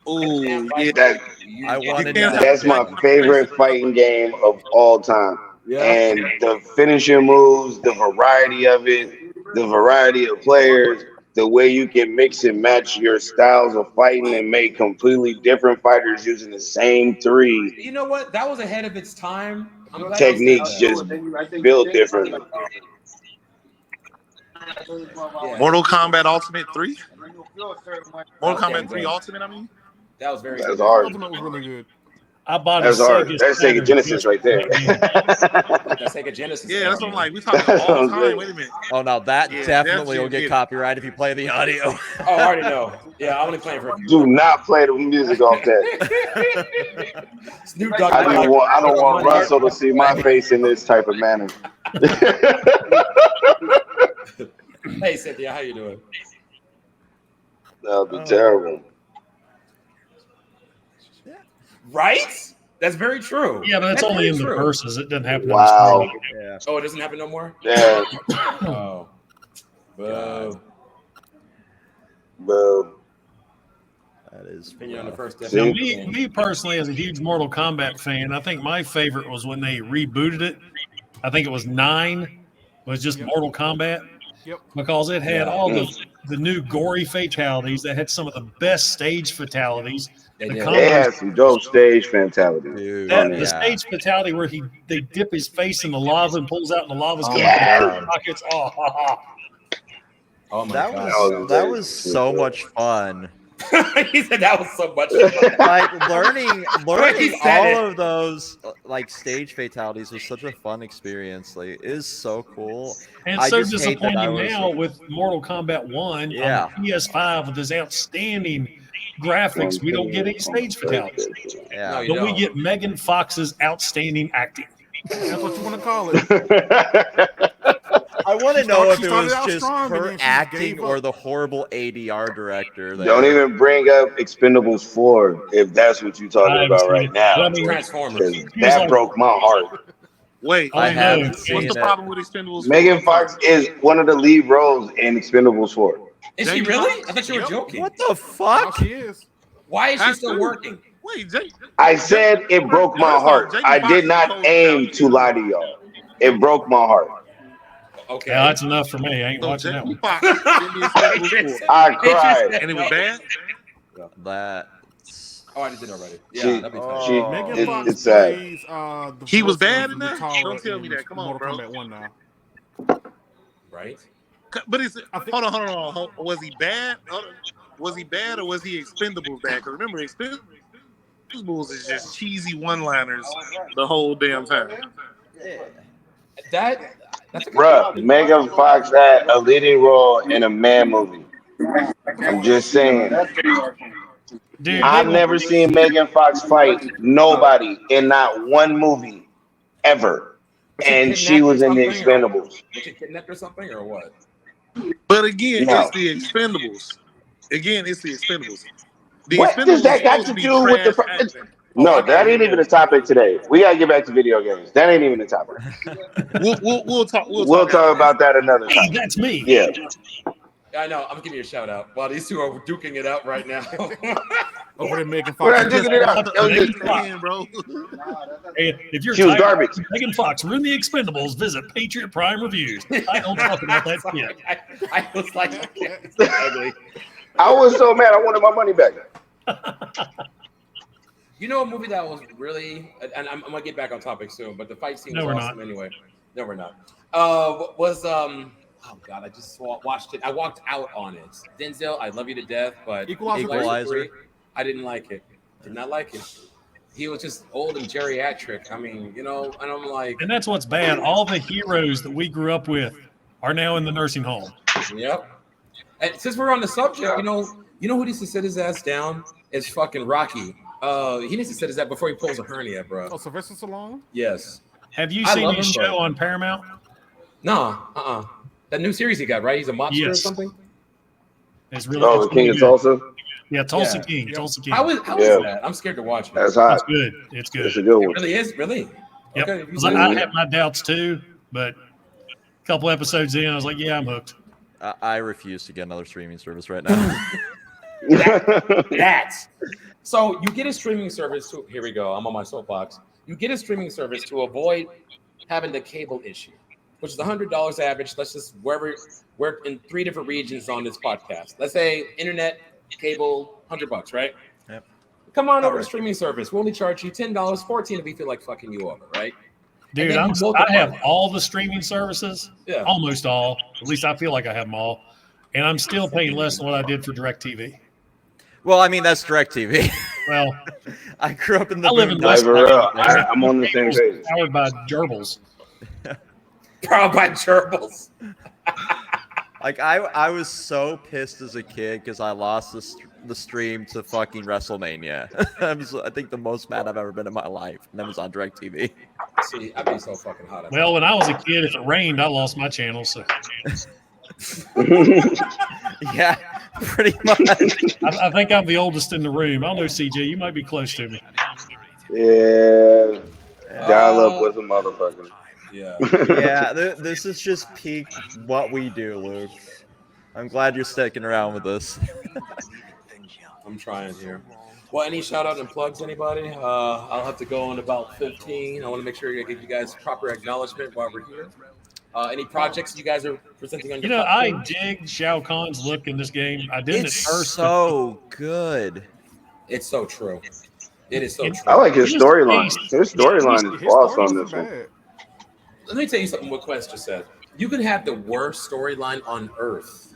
Ooh, yeah. That, I wanted can't that. that's my favorite fighting game of all time. And the finishing moves, the variety of it, the variety of players, the way you can mix and match your styles of fighting and make completely different fighters using the same three You know what? That was ahead of its time. I'm glad techniques, you said just built differently. Yeah. Mortal Kombat Ultimate 3? Mortal Okay, Kombat 3 bro. Ultimate, I mean? That was very That's good. hard. Ultimate was really good. I bought That's a hard. Sega That's Sega Saturn Genesis right there. That Sega Genesis. Yeah, that's what I'm like. We That's talking what all I'm time. saying. Wait a minute. Oh no, that Yeah, definitely that will shit get did. copyright if you play the audio. Oh, I already know. Yeah, I'm only playing for a few. Do not play the music off that. Snoop Dogg. I don't want Russell to see my face in this type of manner. Hey, Cynthia, how you doing? That'll be terrible. Right? That's very true. Yeah, but that's only very in the true. verses. It doesn't happen Wow. on the screen. Yeah. Oh, it doesn't happen no more? Yeah. Oh. Boo. Boo. That is. Opinion on the first Now, episode. me personally, as a huge Mortal Kombat fan, I think my favorite was when they rebooted it. I think it was 9, was just Mortal Kombat. Yep. Because it had all the new gory fatalities. That had some of the best stage fatalities. They The did. combos- They had some dope stage fatalities. Dude, That, yeah. the stage fatality where they dip his face in the lava and pulls out and the lava's Oh going my out God. his pockets. Oh, ha, ha. Oh my that God. that was so much fun. He said that was so much fun. Like learning said all of those like stage fatalities was such a fun experience. Like it is so cool. And I so just hate that I disappointing was- now with Mortal Kombat 1 Yeah. on the PS5 with this outstanding graphics. We don't get any stage fatalities. Yeah. No, you But we don't. get Megan Fox's outstanding acting. That's what you want to call it. I want to know if She it started was out just strong, and her then she acting gave or up. the horrible ADR director. There. Don't even bring up Expendables 4 if that's what you're I talking haven't about seen right it. now. But I mean, Transformers. Because He was that like- broke my heart. Wait, I I haven't know. seen what's the it. problem with Expendables? Megan Fox is one of the lead roles in Expendables 4. Is she Jamie really? Foxx? I thought you were Yep. joking. What the Now fuck? she is. Why is she Has still to. working? Wait, Jay. I said it broke my First off, heart. Jamie I Foxx did is not cold aim now. to lie to y'all. It broke my heart. Okay. Yeah, that's enough for me. I ain't So watching that Jamie one. Foxx in the Expendables 4. I cried. And it was bad? That Oh, I did it already. Yeah, She, that'd be tight. she, Megan Fox it's sad. plays the He was voice bad of in that? Nutella Don't tell me in that. Come on, Mortal bro. Kombat 1 now. Right? But it's I think- hold on. Was he bad? Was he bad or was he Expendables bad? Because remember, Expendables is just cheesy one-liners the whole damn time. That's a good Bruh, question. Megan Fox had a leading role in a man movie. I'm just saying. Dude, I've never seen Megan Fox fight nobody in not one movie ever. And she was in The Expendables. Was she kidnapped or something, or what? But again, No. it's the Expendables. The What Expendables does that is got supposed to be do with the? trash acting. No, that ain't even the topic today. We gotta get back to video games. That ain't even the topic. We'll talk. We'll talk about that another hey, time. that's me. Yeah. I know. I'm giving you a shout out. While these two are duking it out right now. Over there, Megan We're Fox. not digging it out. That was Megan just- Fox. Bro. Hey, if you're She was tired garbage. of Megan Fox ruin the Expendables, visit Patriot Prime Reviews. I don't talk about that shit. I was like, okay, it's so ugly. I was so mad. I wanted my money back. You know a movie that was really, and I'm gonna get back on topic soon, but the fight scene was No, we're awesome not. anyway. No, we're not. Oh god, I just watched it. I walked out on it. Denzel, I love you to death, but Equalizer. I didn't like it. Did not like it. He was just old and geriatric. I mean, you know, and I'm like, And that's what's bad. All the heroes that we grew up with are now in the nursing home. yep. And since we're on the subject, you know who needs to sit his ass down is fucking Rocky. He needs to sit his ass before he pulls a hernia, bro. Oh, Sylvester Stallone? Yes. Have you I seen love his him, show but- on Paramount? No, That new series he got, right? He's a mobster or Yes. something. It's really, Oh, it's the King really of good. Tulsa. Yeah, Tulsa Yeah. King. Yep. Tulsa King. How is Yeah. that? I'm scared to watch it. That's hot. It's good. It's good. It's a good It one. really is, really. Yep. Okay. 'Cause I have my doubts too, but a couple episodes in, I was like, yeah, I'm hooked. I refuse to get another streaming service right now. That's so you get a streaming service to here we go. I'm on my soapbox. You get a streaming service to avoid having the cable issue, which is $100 average. Let's just we're in 3 different regions on this podcast. Let's say internet, cable, $100, right? Yep. Come on over to streaming service. We'll only charge you $10, $14 if we feel like fucking you over, right? Dude, then you I multiply. have all the streaming services, Yeah. almost all. At least I feel like I have them all, and I'm still paying less than what I did for DirecTV. Well, I mean, that's DirecTV. Well, I grew up in the I live in boondocks. West. I'm on the same page. Powered by gerbils. Powered by gerbils. Like I was so pissed as a kid because I lost the stream to fucking WrestleMania. I think the most mad I've ever been in my life, and that was on DirecTV. See, I'd be so fucking hot. Well, when I was a kid, if it rained, I lost my channel. So Yeah, pretty much. I think I'm the oldest in the room. I don't know, CJ. You might be close to me. Yeah. Dial up was a motherfucker. Yeah. Yeah, this is just peak what we do, Luke. I'm glad you're sticking around with us. I'm trying here. Well, any shout out and plugs, anybody? I'll have to go in about 15. I want to make sure I give you guys proper acknowledgement while we're here. Any projects you guys are presenting on You your know, I platform? dig Shao Kahn's look in this game. I didn't It's at first. so good. It's so true. It is so It- true. I like his His storyline. face- His storyline is His boss story on wasn't this one. bad. Let me tell you something what Quest just said. You can have the worst storyline on Earth.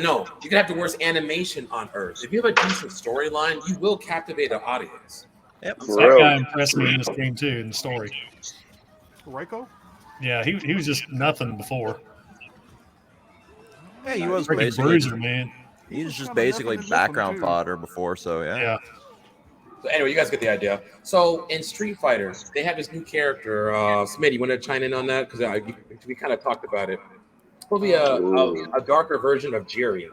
No, you can have the worst animation on Earth. If you have a decent storyline, you will captivate an audience. Yep. For That real. guy impressed me in this game too, in the story. Reiko? Yeah, he was just nothing before. Yeah, he was Freaking basically bruiser, man. he was just Kinda basically nothing in this one, background too. fodder before, so yeah. Yeah. So anyway, you guys get the idea. So in Street Fighter, they have this new character. Smitty, you want to chime in on that? Because we kind of talked about it. Probably a darker version of Jerry.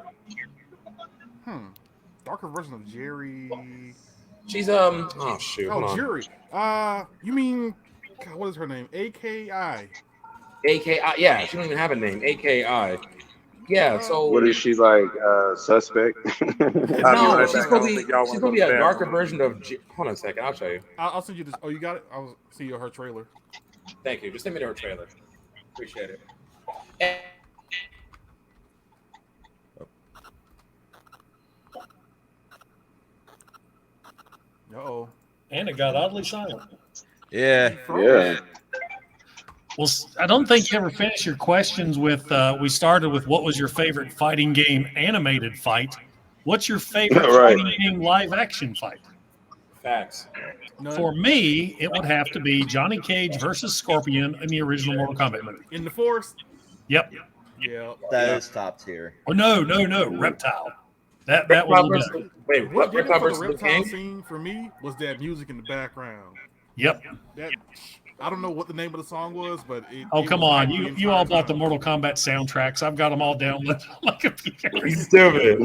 Darker version of Jerry. She's oh shoot. hold Oh, on. Jerry. You mean, God, what is her name? AKI. AKI. Yeah, she don't even have a name. AKI. Yeah. So What is she like? Suspect? no, she's gonna probably a darker version of. Hold on a second. I'll show you. I'll send you this. Oh, you got it? I'll see her trailer. Thank you. Just send me her trailer. Appreciate it. And Uh-oh. And it got oddly silent. Yeah. Yeah. Well, I don't think you ever finished your questions with. We started with what was your favorite fighting game animated fight? What's your favorite Right. fighting game live action fight? Facts. None. For me, it would have to be Johnny Cage versus Scorpion in the original Mortal Kombat movie. In the forest? Yep. Yeah. That is top tier. Oh no, Reptile. That was the best. Wait, What did it Reptile for the versus the reptile King? scene for me was that music in the background. Yep. That I don't know what the name of the song was, but Oh it come was on, hype the you all entire bought the time. Mortal Kombat soundtracks. I've got them all downloaded on my computer. Stupid.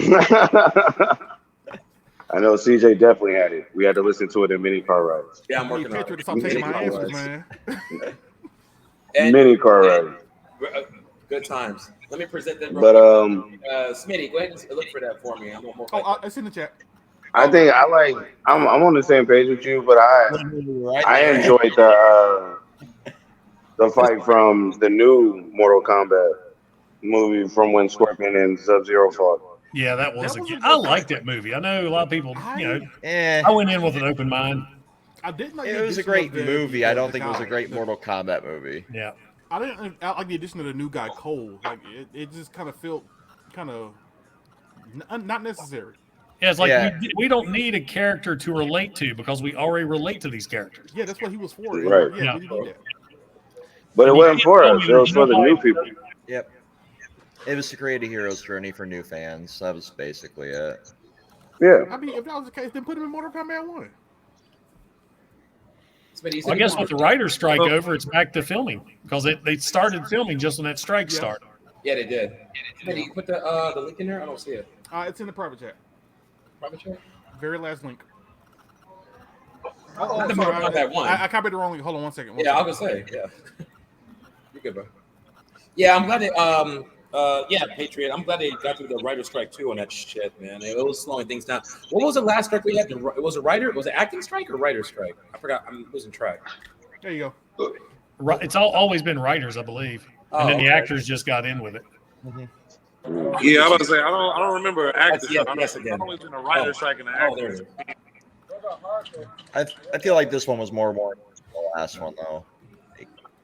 I know CJ definitely had it. We had to listen to it in mini car rides. Yeah, I'm Hey, working on Patriot, it. stop taking my Mini answers, car man. And- Mini car rides. Good times. Let me present them. But Smitty, go ahead and look for that for me. I'm almost. Oh, it's in the chat. I think I'm on the same page with you, but I enjoyed the fight from the new Mortal Kombat movie from when Scorpion and Sub-Zero fought. Yeah, that was That was a good. good I fight. liked that movie. I know a lot of people, Eh. I went in with an open mind. I didn't like It the was a addition great of the- movie. the- I don't the think it was a guy. great Mortal Kombat movie. Yeah. I didn't like the addition of the new guy Cole. Like it just kind of felt kind of not necessary. Yeah, it's like Yeah. we don't need a character to relate to because we already relate to these characters. Yeah, that's what he was for. Right. Yeah, we didn't need that. But it wasn't for us. It was for the new people. Yep. It was to create a hero's journey for new fans. That was basically it. Yeah. I mean, if that was the case, then put him in Mortal Kombat 1. Smitty, you said Well, I you guess want- with the writer's strike over, it's back to filming because they started filming just when that strike Yeah. started. Yeah, they did. Smitty, you put the link in there. I don't see it. It's in the private chat. Private chat. Very last link. Oh, the Mortal Kombat 1. I copied it wrong. Hold on one second. Yeah, I was gonna say, yeah. You're good, bro. Yeah, I'm glad they yeah, Patriot. I'm glad they got through the writer strike too on that shit, man. It was slowing things down. What was the last strike we had? It was a writer. Was it acting strike or writer strike? I forgot. I'm losing track. There you go. It's always been writers, I believe, and then the actors just got in with it. Yeah, I was about to say I don't remember actors. Yes, again. I've always been a writer striking the Oh, there actors. it is. I feel like this one was more than the last one, though.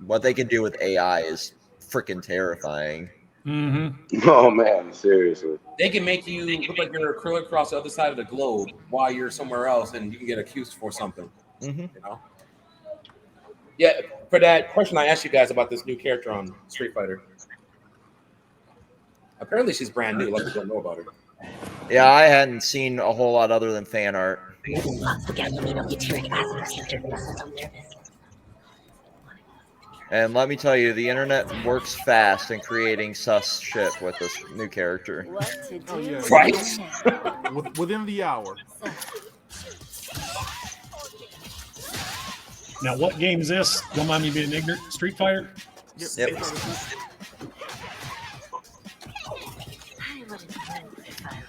What they can do with AI is freaking terrifying. Mm-hmm. Oh man, seriously. They can make you look like you're acrylic across the other side of the globe while you're somewhere else, and you can get accused for something. Mm-hmm. You know. Yeah, for that question I asked you guys about this new character on Street Fighter. Apparently, she's brand new. Like we don't know about her. Yeah, I hadn't seen a whole lot other than fan art. And let me tell you, the internet works fast in creating sus shit with this new character. Oh, yeah. Right? Within the hour. Now, what game is this? Don't mind me being ignorant. Street Fighter? Yep.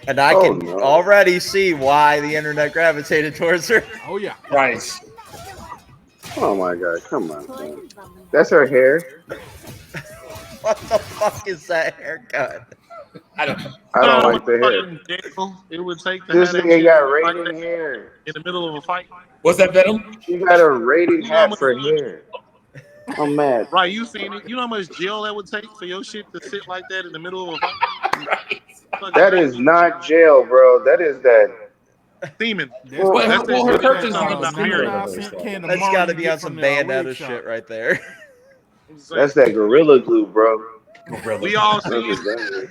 And I can already see why the internet gravitated towards her. Oh yeah. Right. Oh my god, come on, man. That's her hair. What the fuck is that haircut? I don't. I don't like the hair. Jail it would take to This have that nigga shit got like rated that hair. in the middle of a fight. What's that, Venom? She got a rated hat for hair. I'm mad. Right, you seen it. You know how much jail that would take for your shit to sit like that in the middle of a fight? Right. That is not jail, bro. That is that. Semen. Well, her purchase talking is about period. That's got to be on some Bayonetta shit right there. That's that gorilla glue, bro. We all see it.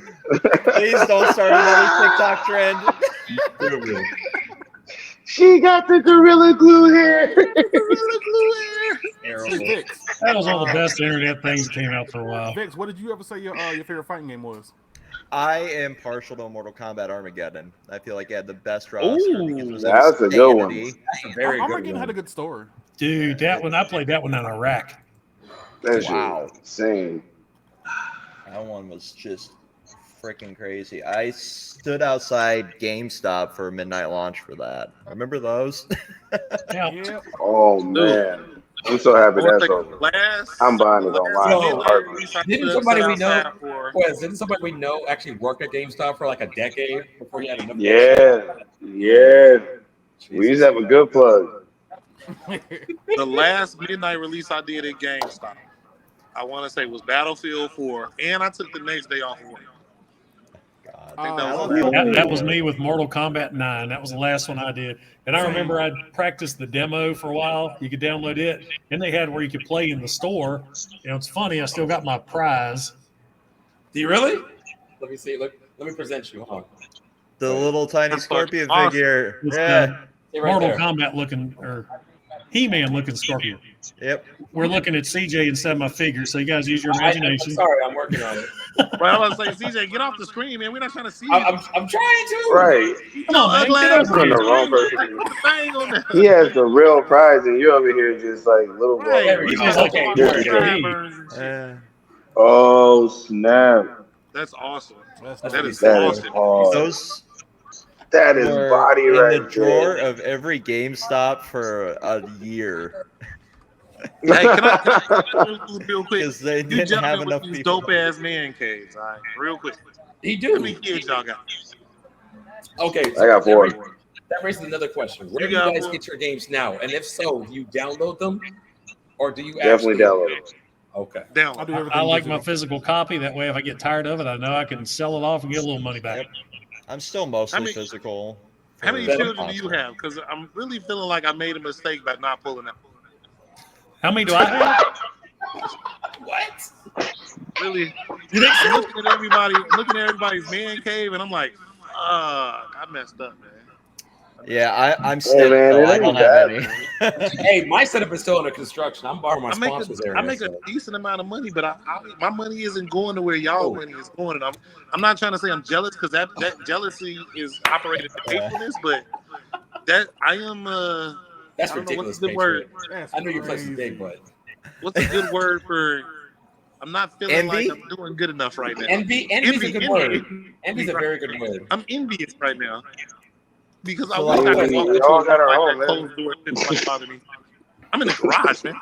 Please don't start another TikTok trend. She got the gorilla glue hair. Terrible. That was one of the best internet things that came out for a while. Vex, what did you ever say your favorite fighting game was? I am partial to Mortal Kombat Armageddon. I feel like it had the best roster. Ooh, that's a good one. That's a very good Armageddon one. had a good story. Dude, that one, I played that one in Iraq. That shit Wow. was insane. That one was just freaking crazy. I stood outside GameStop for a midnight launch for that. Remember those? Now, Yeah. Oh man, I'm so happy that's over. I'm buying it online. Didn't somebody we know? Didn't somebody we know actually work at GameStop for like a decade before he had enough? Yeah, yeah. We used to have a good plug. The last midnight release I did at GameStop, I want to say was Battlefield 4, and I took the next day off of work. God. I think that was Oh, the last. That was me with Mortal Kombat 9. That was the last one I did. And I remember I'd practiced the demo for a while. You could download it. And they had where you could play in the store. You know, it's funny. I still got my prize. Do you really? Let me see. Look, let me present you. Hold on. The little tiny That's Scorpion awesome. figure. It's Yeah. Stay right Mortal there. Kombat looking, or He-Man looking Scorpion. Yep. We're looking at CJ instead of my figure, so you guys use your I'm imagination. sorry, I'm working on it. But I was like, CJ, get off the screen, man. We're not trying to see you. I'm trying to. Right. Come on, man. Ugly Get ass over You're here. the wrong person. Put the thing on there. He has the real prize, and you're over here just like little boy. Right. There we You go. just Okay, talk there about we go. sideburns and shit. Yeah. Oh snap! That's awesome. That's That nice. is That is awesome. hard. Those That is were body in right the drawer there. of every GameStop for a year Hey, can I real quick? because they You didn't have gentlemen enough with these people. dope ass man caves, all right? Real quick. He How many do. kids y'all got? Okay, I got 4. That raises another question. Where You do you got guys 4? get your games now? And if so, do you download them, or do you Definitely actually download it. Okay. Down. I do everything I like my digital. physical copy. That way, if I get tired of it, I know I can sell it off and get a little money back. Yep. I'm still mostly many- physical. How many for children do you console. have? Because I'm really feeling like I made a mistake by not pulling out. How many do I have? What? Really, You think I'm so? looking at everybody's man cave, and I'm like, I messed up, man. Yeah, I'm Hey steady, man, so it I ain't don't have bad. any. Hey, my setup is still under construction. I'm borrowing my I make sponsors a area. so. decent amount of money, but my money isn't going to where y'all Oh. money is going. And I'm not trying to say I'm jealous because that jealousy is operated in hatefulness, but that I am. That's I don't know what's ridiculous, a good word. Patriot. That's I know your place is crazy. big, but What's a good word for? I'm not feeling Envy? like I'm doing good enough right now. envy's a good word. Envy's a Right. very good word. I'm envious right now because I So, wish like, I could walk we into all a got room our like own, that man. closed door and nobody bother me. I'm in the garage, man.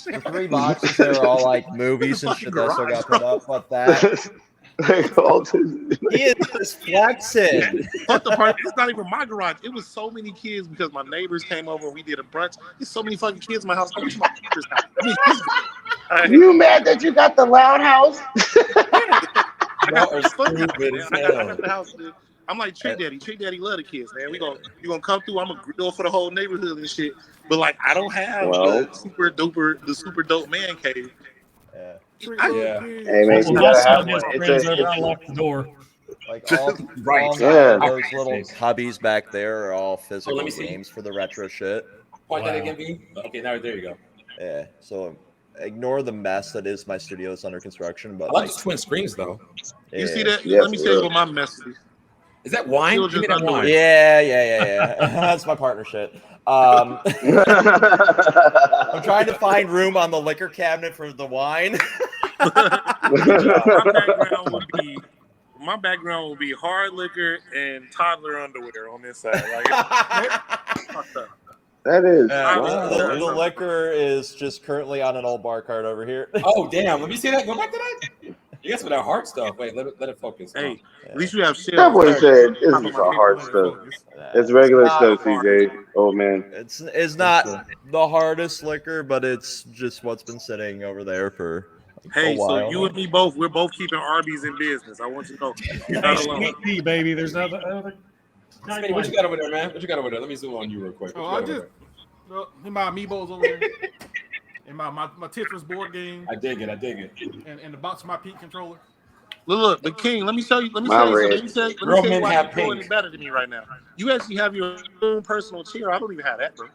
The 3 boxes that are all like movies and shit that still got put up, but that Like, all this- he is just flexing. Fuck the part. It's not even my garage. It was so many kids because my neighbors came over and we did a brunch. There's so many fucking kids in my house. I wish my neighbors house. I mean, You mad that you got the loud house? I got Y'all are the fun house, stupid man. as I hell. got the house, dude. I'm like Trick Daddy. Trick Daddy love the kids, man. You gonna come through. I'm a grill for the whole neighborhood and shit. But like, I don't have Well. the super dope man cave. Yeah. Yeah. Hey man, Well, you my gotta son have one. has It's friends a, over. I lock the door. Like all Right. Yeah. those little cubbies back there are all physical me see. games for the retro shit. Point that Wow. again, V. Okay, now there you go. Yeah. So ignore the mess that is my studio that's under construction, I but like like the twin screens though. You see yeah. that? Yeah, Let me for tell you real. what my mess is. Is that wine? Give me that Children's wine. Yeah. That's my partner shit. I'm trying to find room on the liquor cabinet for the wine. My background would be hard liquor and toddler underwear on this side. Like, fucked up. That is Wow. The liquor is just currently on an old bar cart over here. Oh damn! Let me see that. Go back to that. You got some of that hard stuff. Wait, let it focus. Hey, at least you have shells. That boy said this Top is of the my hard head. stuff. It's regular not stuff, CJ. Oh man. It's not the hardest liquor, but it's just what's been sitting over there for Hey, a so while. you and me both, we're both keeping Arby's in business. I want you to know. You're not alone. Sweet pea, baby. There's nothing. Smitty, what you got over there, man? What you got over there? Let me zoom on you real quick. Oh, What I you got over just in my amiibos over there, and my Tetris board game, there? I dig it. and the box of my Pete controller. Look, but King, let me show you. Let me My tell you red. something. Let me Real tell men you why have you're doing pink. it better than me right now. You actually have your own personal chair. I don't even have that, bro.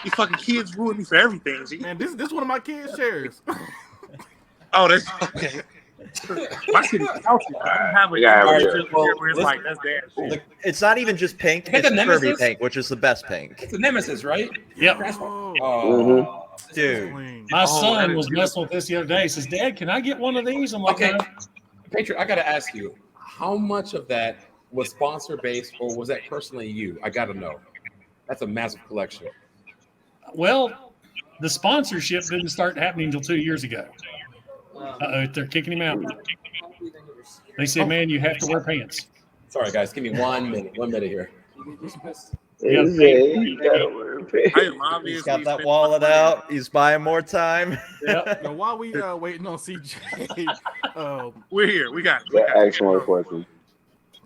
These fucking kids ruin me for everything, G. Man, this one of my kids' chairs. Oh, that's okay. My shit is couchy. I don't have a Yeah, chair well, where it's like that's that shit. It's not even just pink. Is that It's the Kirby Nemesis? pink, which is the best pink. It's a nemesis, right? Yep. Oh, Oh, Dude. clean. My that son is was beautiful. messing with this the other day. He says, "Dad, can I get one of these?" I'm like, Okay. "No." Patriot, I got to ask you, how much of that was sponsor based, or was that personally you? I got to know. That's a massive collection. Well, the sponsorship didn't start happening until 2 years ago. They're kicking him out. They said, "Man, you have to wear pants." Sorry, guys. Give me 1 minute. 1 minute here. You gotta wear a pants. I am obviously He's got that spending wallet my money. out. He's buying more time. Yep. Now, while we waiting on CJ, We're here. We got it. Ask more questions.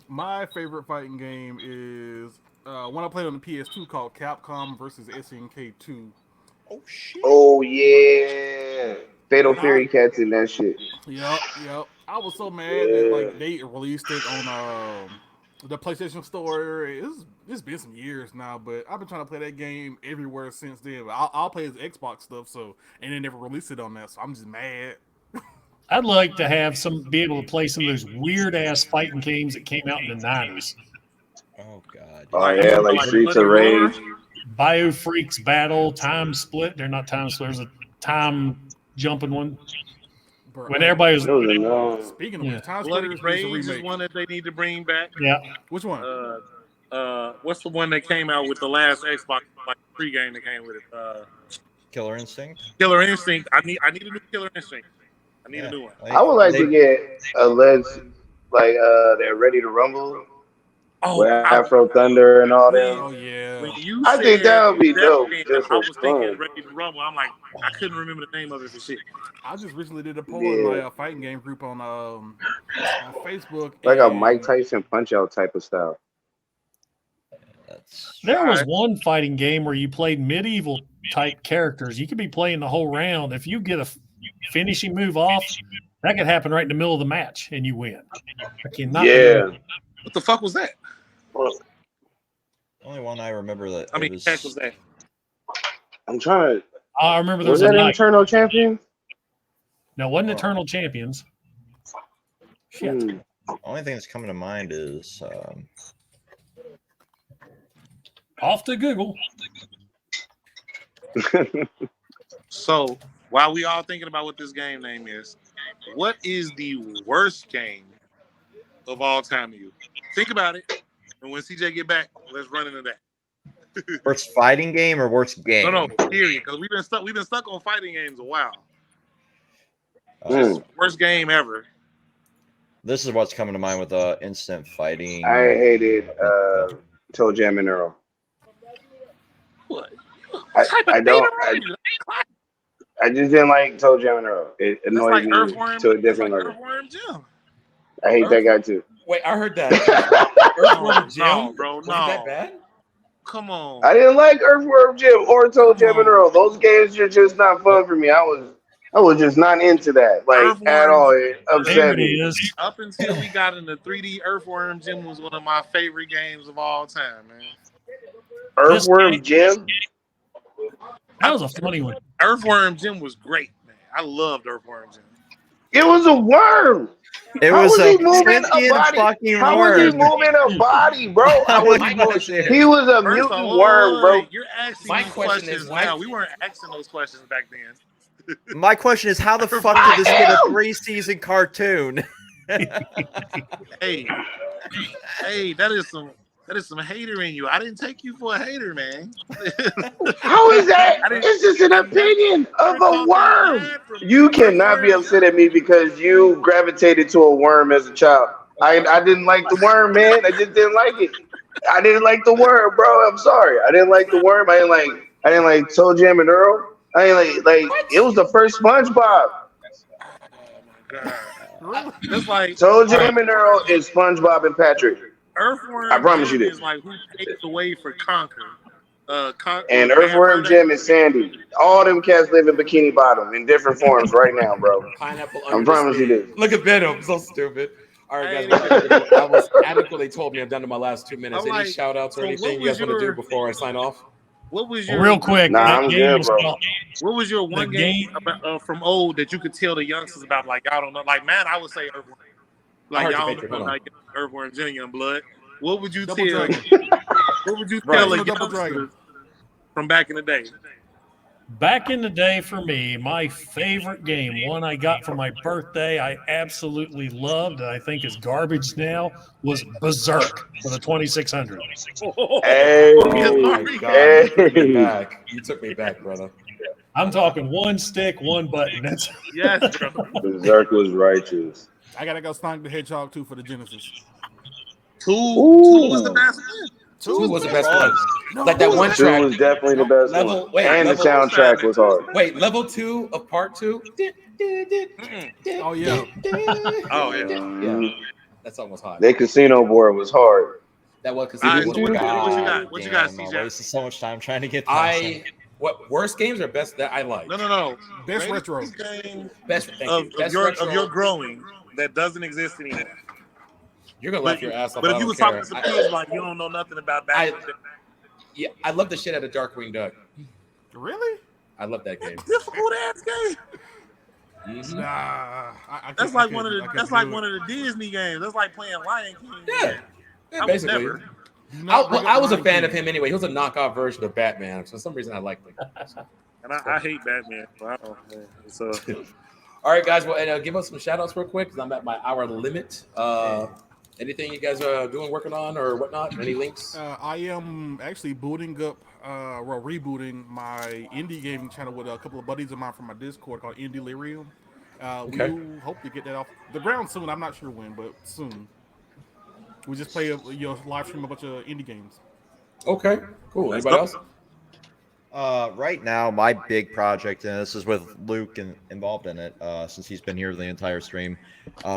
my favorite fighting game is one I played on the PS2 called Capcom versus SNK 2. Oh shit. Oh yeah, Fatal Fury Cats in that shit. Yep. I was so mad that like they released it on the PlayStation Store. It's been some years now, but I've been trying to play that game everywhere since then. I'll play his Xbox stuff, and they never released it on that, so I'm just mad. I'd like to be able to play some of those weird ass fighting games that came out in the 90s. Oh god. Oh yeah, like Streets of Rage. BioFreaks Battle, Time Split. They're not Time Split. There's a time jumping one. Bro, When everybody was speaking of which, Time Bloody Splitters Rage needs a is remake. one that they need to bring back. yeah. Which one? What's the one that came out with the last Xbox like pre-game that came with it? Killer Instinct. Killer Instinct. I need a new Killer Instinct. I need a new one. I would like to get a they're Ready to Rumble. Oh, Afro Thunder and all that. Oh yeah. When you I think that would be said dope. game, Just I for was thinking fun. Ready to Rumble. I'm like, I couldn't remember the name of it for shit. I just recently did a poll in my fighting game group on Facebook. Like a and Mike Tyson Punch Out type of style. There was one fighting game where you played medieval type characters. You could be playing the whole round. If you get a finishing move off, that could happen right in the middle of the match and you win. I cannot remember. What the fuck was that? Only one I remember that. I mean, heck was that? I'm trying to. I remember there Was was a that night. Eternal Champion? No, it wasn't Eternal Champions. Shit. Only thing that's coming to mind is Off to Google. So while we all thinking about what this game name is, what is the worst game of all time to you? Think about it, and when CJ get back, let's run into that. worst fighting game or worst game? No, period. Because we've been stuck on fighting games a while. Worst game ever. This is what's coming to mind with instant fighting. I hated Toe Jam and Earl. What? I just didn't like Toe Jam and Earl. It annoyed me to a different level. Earthworm Jim. I hate that guy too. Wait, I heard that. Earthworm Jim? No, bro, Was no. it that bad? Come on. I didn't like Earthworm Jim or Toe Jam and Earl. Those games are just not fun for me. I was just not into that, at all. It upset me. Up until we got into 3D, Earthworm Jim was one of my favorite games of all time, man. Earthworm Jim? That was a funny one. Earthworm Jim was great, man. I loved Earthworm Jim. It was a worm. It How was he a moving a sentient body? fucking How worm. was he moving a body, bro? He was a mutant worm, bro. You're asking My me question questions is, why- now. We weren't asking those questions back then. My question is, how the fuck did this get a 3-season cartoon? Hey, that is some hater in you. I didn't take you for a hater, man. How is that? It's just an opinion of a worm. You cannot be upset at me because you gravitated to a worm as a child. I didn't like the worm, man. I just didn't like it. I didn't like the worm, bro. I'm sorry. I didn't like the worm. I didn't like Toe Jam and Earl. I didn't like it was the first SpongeBob. It's like Toe Jam and Earl is SpongeBob and Patrick. Earthworm I promise you Jim this. is like who paved the way for Conquer. And Earthworm Jim and Sandy. All them cats live in Bikini Bottom in different forms right now, bro. Pineapple. I promise you this. Look at Venom. So stupid. All right, guys. That was adequately told me. I'm down to my last 2 minutes. I'm Any like, shout outs or so anything what you guys was want to your- do before I sign off? What was your Real quick, Nah, that I'm game good, was bro. called- What was your one The game game- about, from old that you could tell the youngsters about? Like y'all don't know. Like man, I would say Earthworm. I heard Like y'all the don't Patriot, know hold on. like Earthworm Jim, Young Blood. What would you Double tell? Dragon. What would you Right. tell a Double youngster Dragon. from back in the day? Back in the day for me, my favorite game, one I got for my birthday, I absolutely loved, and I think is garbage now, was Berserk for the 2600. Hey, Oh my God. You took me back. You took me back, brother. I'm talking one stick, one button. That's Yes, bro. Berserk was righteous. I gotta go Sonic the Hedgehog 2 for the Genesis. Two Ooh. was the best one. 2 was the best one. Like that one 2 track. was definitely the best Level, one. wait, And the level, soundtrack was hard. wait, level 2 of part 2. Oh yeah. Oh yeah. Yeah. That song was hot. Their casino board was hard. That was All right, casino. so what you got? What you got, Damn, I CJ? wasted so much time trying to get past him. What worst games or best that I like? No. Best retro. Game Best, of your growing that doesn't exist anymore. You're gonna laugh your ass off. But if I you don't was care. talking to some kids like you don't know nothing about back. Yeah, I love the shit out of Darkwing Duck. Really? I love that game. Difficult ass game. Mhm. Nah. That's like one of the Disney games. That's like playing Lion King. Yeah, I basically. would I was a fan of him anyway. He was a knockoff version of Batman. For some reason, I liked him. And I hate Batman. So I don't. So. All right, guys. Well, and give us some shout outs real quick because I'm at my hour limit. Anything you guys are doing, working on, or whatnot? Any links? I am actually rebooting my indie gaming channel with a couple of buddies of mine from my Discord called Indie-Lyrium. Okay. We hope to get that off the ground soon. I'm not sure when, but soon. We just play live stream a bunch of indie games. Okay, cool. Anybody else? Right now, my big project, and this is with Luke involved in it, since he's been here the entire stream.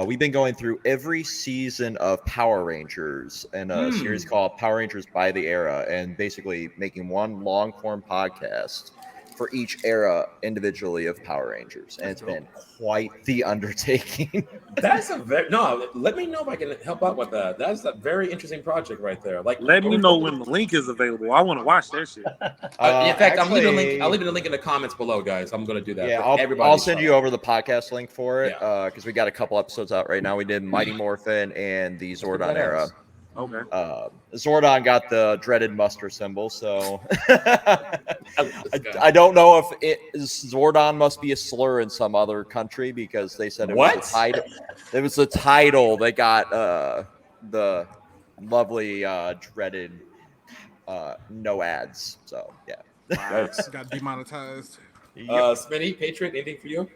We've been going through every season of Power Rangers in a series called Power Rangers by the Era, and basically making one long-form podcast for each era individually of Power Rangers, and it's been quite the undertaking. That's a let me know if I can help out with that. That's a very interesting project right there. Like, let me know when the link is available. I want to watch that shit. In fact, I'm leaving a link. I'll leave the link in the comments below, guys. I'm going to do that. Yeah, I'll send you over the podcast link for it because we got a couple episodes out right now. We did Mighty Morphin and the Zordon era. Okay. Zordon got the dreaded muster symbol, so I don't know if Zordon must be a slur in some other country because they said it was the title. It was the title. They got the lovely dreaded no ads. So yeah, got demonetized. Smitty, Patriot, anything for you?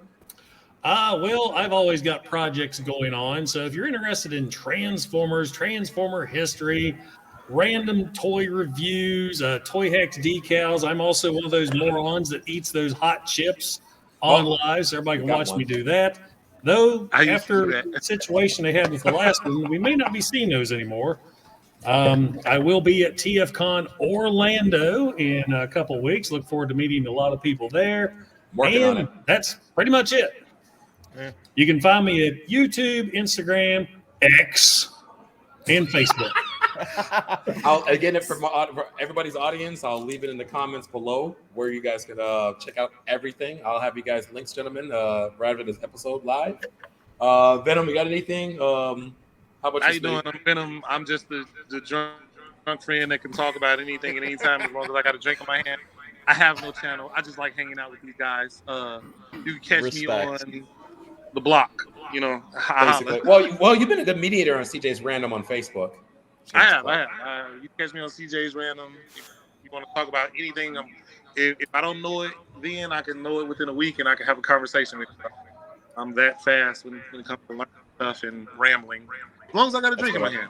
Well, I've always got projects going on. So if you're interested in Transformers, Transformer history, random toy reviews, Toy Hex decals, I'm also one of those morons that eats those hot chips on live. So everybody can watch me do that. Though, after the situation they had with the last one, we may not be seeing those anymore. I will be at TFCon Orlando in a couple of weeks. Look forward to meeting a lot of people there. Working on it. That's pretty much it. Yeah. You can find me at YouTube, Instagram, X, and Facebook. Again, for everybody's audience, I'll leave it in the comments below where you guys can check out everything. I'll have you guys links, gentlemen, right after this episode live. Venom, you got anything? How about How you doing? I'm Venom. I'm just the drunk friend that can talk about anything at any time as long as I got a drink in my hand. I have no channel. I just like hanging out with these guys. You can catch me on the block, you know. Basically. Well, you've been a good mediator on CJ's Random on Facebook. I have. You can catch me on CJ's Random. If you want to talk about anything, if I don't know it then, I can know it within a week and I can have a conversation with you. I'm that fast when it comes to learning stuff and rambling. As long as I got a drink in my hand.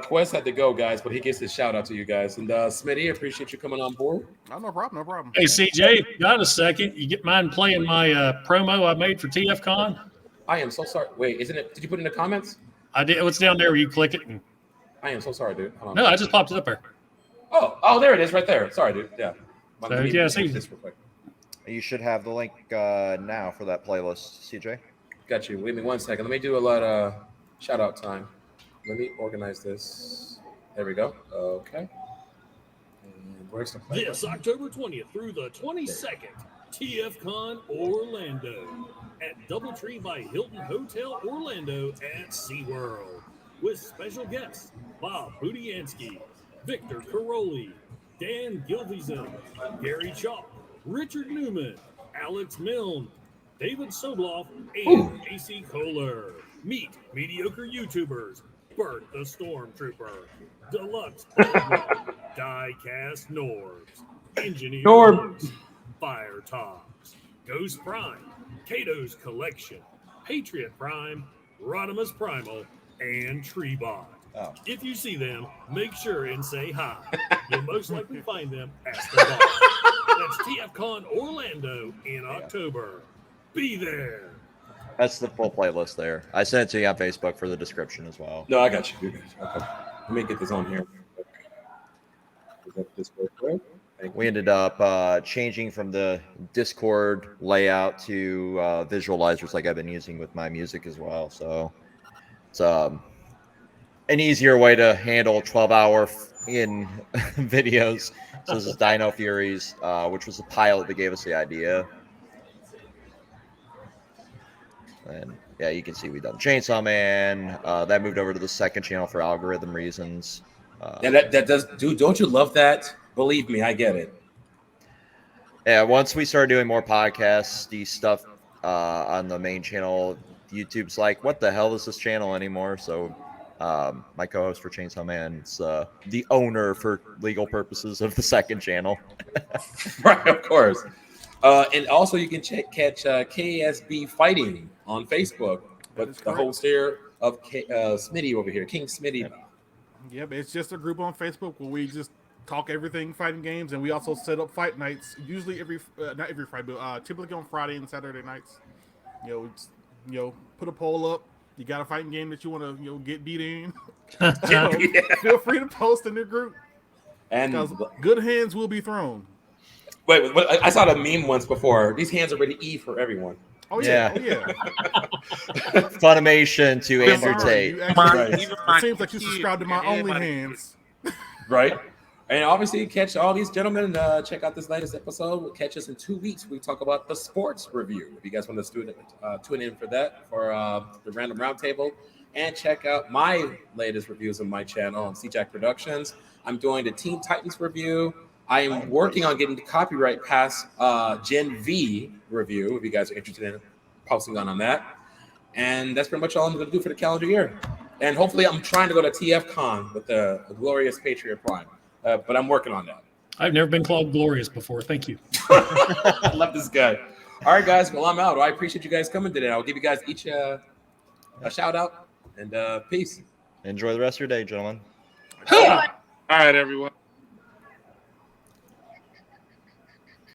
Quest had to go, guys, but he gets his shout out to you guys. And Smitty, appreciate you coming on board. No problem. Hey, CJ, got a second? You get mind playing my promo I made for TFCon? I am so sorry. Wait, isn't it? Did you put it in the comments? I did. It's down there where you click it. I am so sorry, dude. No, I just popped it up there. Oh, there it is, right there. Sorry, dude. Yeah. See this real quick. You should have the link now for that playlist, CJ. Got you. Wait me 1 second. Let me do a lot of shout out time. Let me organize this. There we go. Okay. And where's the playlist? This October 20th through the 22nd, TFCon Orlando at Doubletree by Hilton Hotel Orlando at SeaWorld with special guests Bob Budiansky, Victor Caroli, Dan Gilvison, Gary Chalk, Richard Newman, Alex Milne, David Sobloff, and AC Kohler. Meet mediocre YouTubers, Bert the Stormtrooper, Deluxe Diecast Norbs, Engineer Norb, Fire Tops, Ghost Prime, Kato's Collection, Patriot Prime, Rodimus Primal, and Treebot. Oh. If you see them, make sure and say hi. You'll most likely find them at the bar. That's TFCon Orlando in October. Be there. That's the full playlist there. I sent it to you on Facebook for the description as well. No, I got you. You're good. Okay. Let me get this on here. We ended up changing from the Discord layout to visualizers like I've been using with my music as well. So it's an easier way to handle 12-hour in videos. So this is Dino Furies, which was the pilot that gave us the idea. And yeah, you can see we've done Chainsaw Man. That moved over to the second channel for algorithm reasons. And that does, dude, don't you love that? Believe me, I get it. Yeah, once we started doing more podcasts, the stuff on the main channel, YouTube's like, what the hell is this channel anymore? So my co-host for Chainsaw Man is the owner for legal purposes of the second channel. Right, of course. And also you can catch KSB Fighting on Facebook with the host here of Smitty over here, King Smitty. Yep, it's just a group on Facebook where we just talk everything fighting games, and we also set up fight nights. Usually not every Friday, but typically on Friday and Saturday nights. Put a poll up. You got a fighting game that you want to get beat in? Feel free to post in the group. And because good hands will be thrown. Wait, I saw the meme once before. These hands are ready E for everyone. Oh yeah. Funimation to Andrew Tate. It seems like you subscribe to my OnlyHands. Right. And obviously, catch all these gentlemen. Check out this latest episode. We'll catch us in 2 weeks. We talk about the sports review. If you guys want to tune in for that, for the Random Roundtable. And check out my latest reviews on my channel on CJack Productions. I'm doing the Teen Titans review. I am working on getting the copyright past Gen V review, if you guys are interested in posting on that. And that's pretty much all I'm going to do for the calendar year. And hopefully I'm trying to go to TFCon with the glorious Patriot Prime. But I'm working on that. I've never been called glorious before. Thank you. I love this guy. All right, guys. Well, I'm out. I appreciate you guys coming today. I'll give you guys each a shout out and peace. Enjoy the rest of your day, gentlemen. All right, everyone.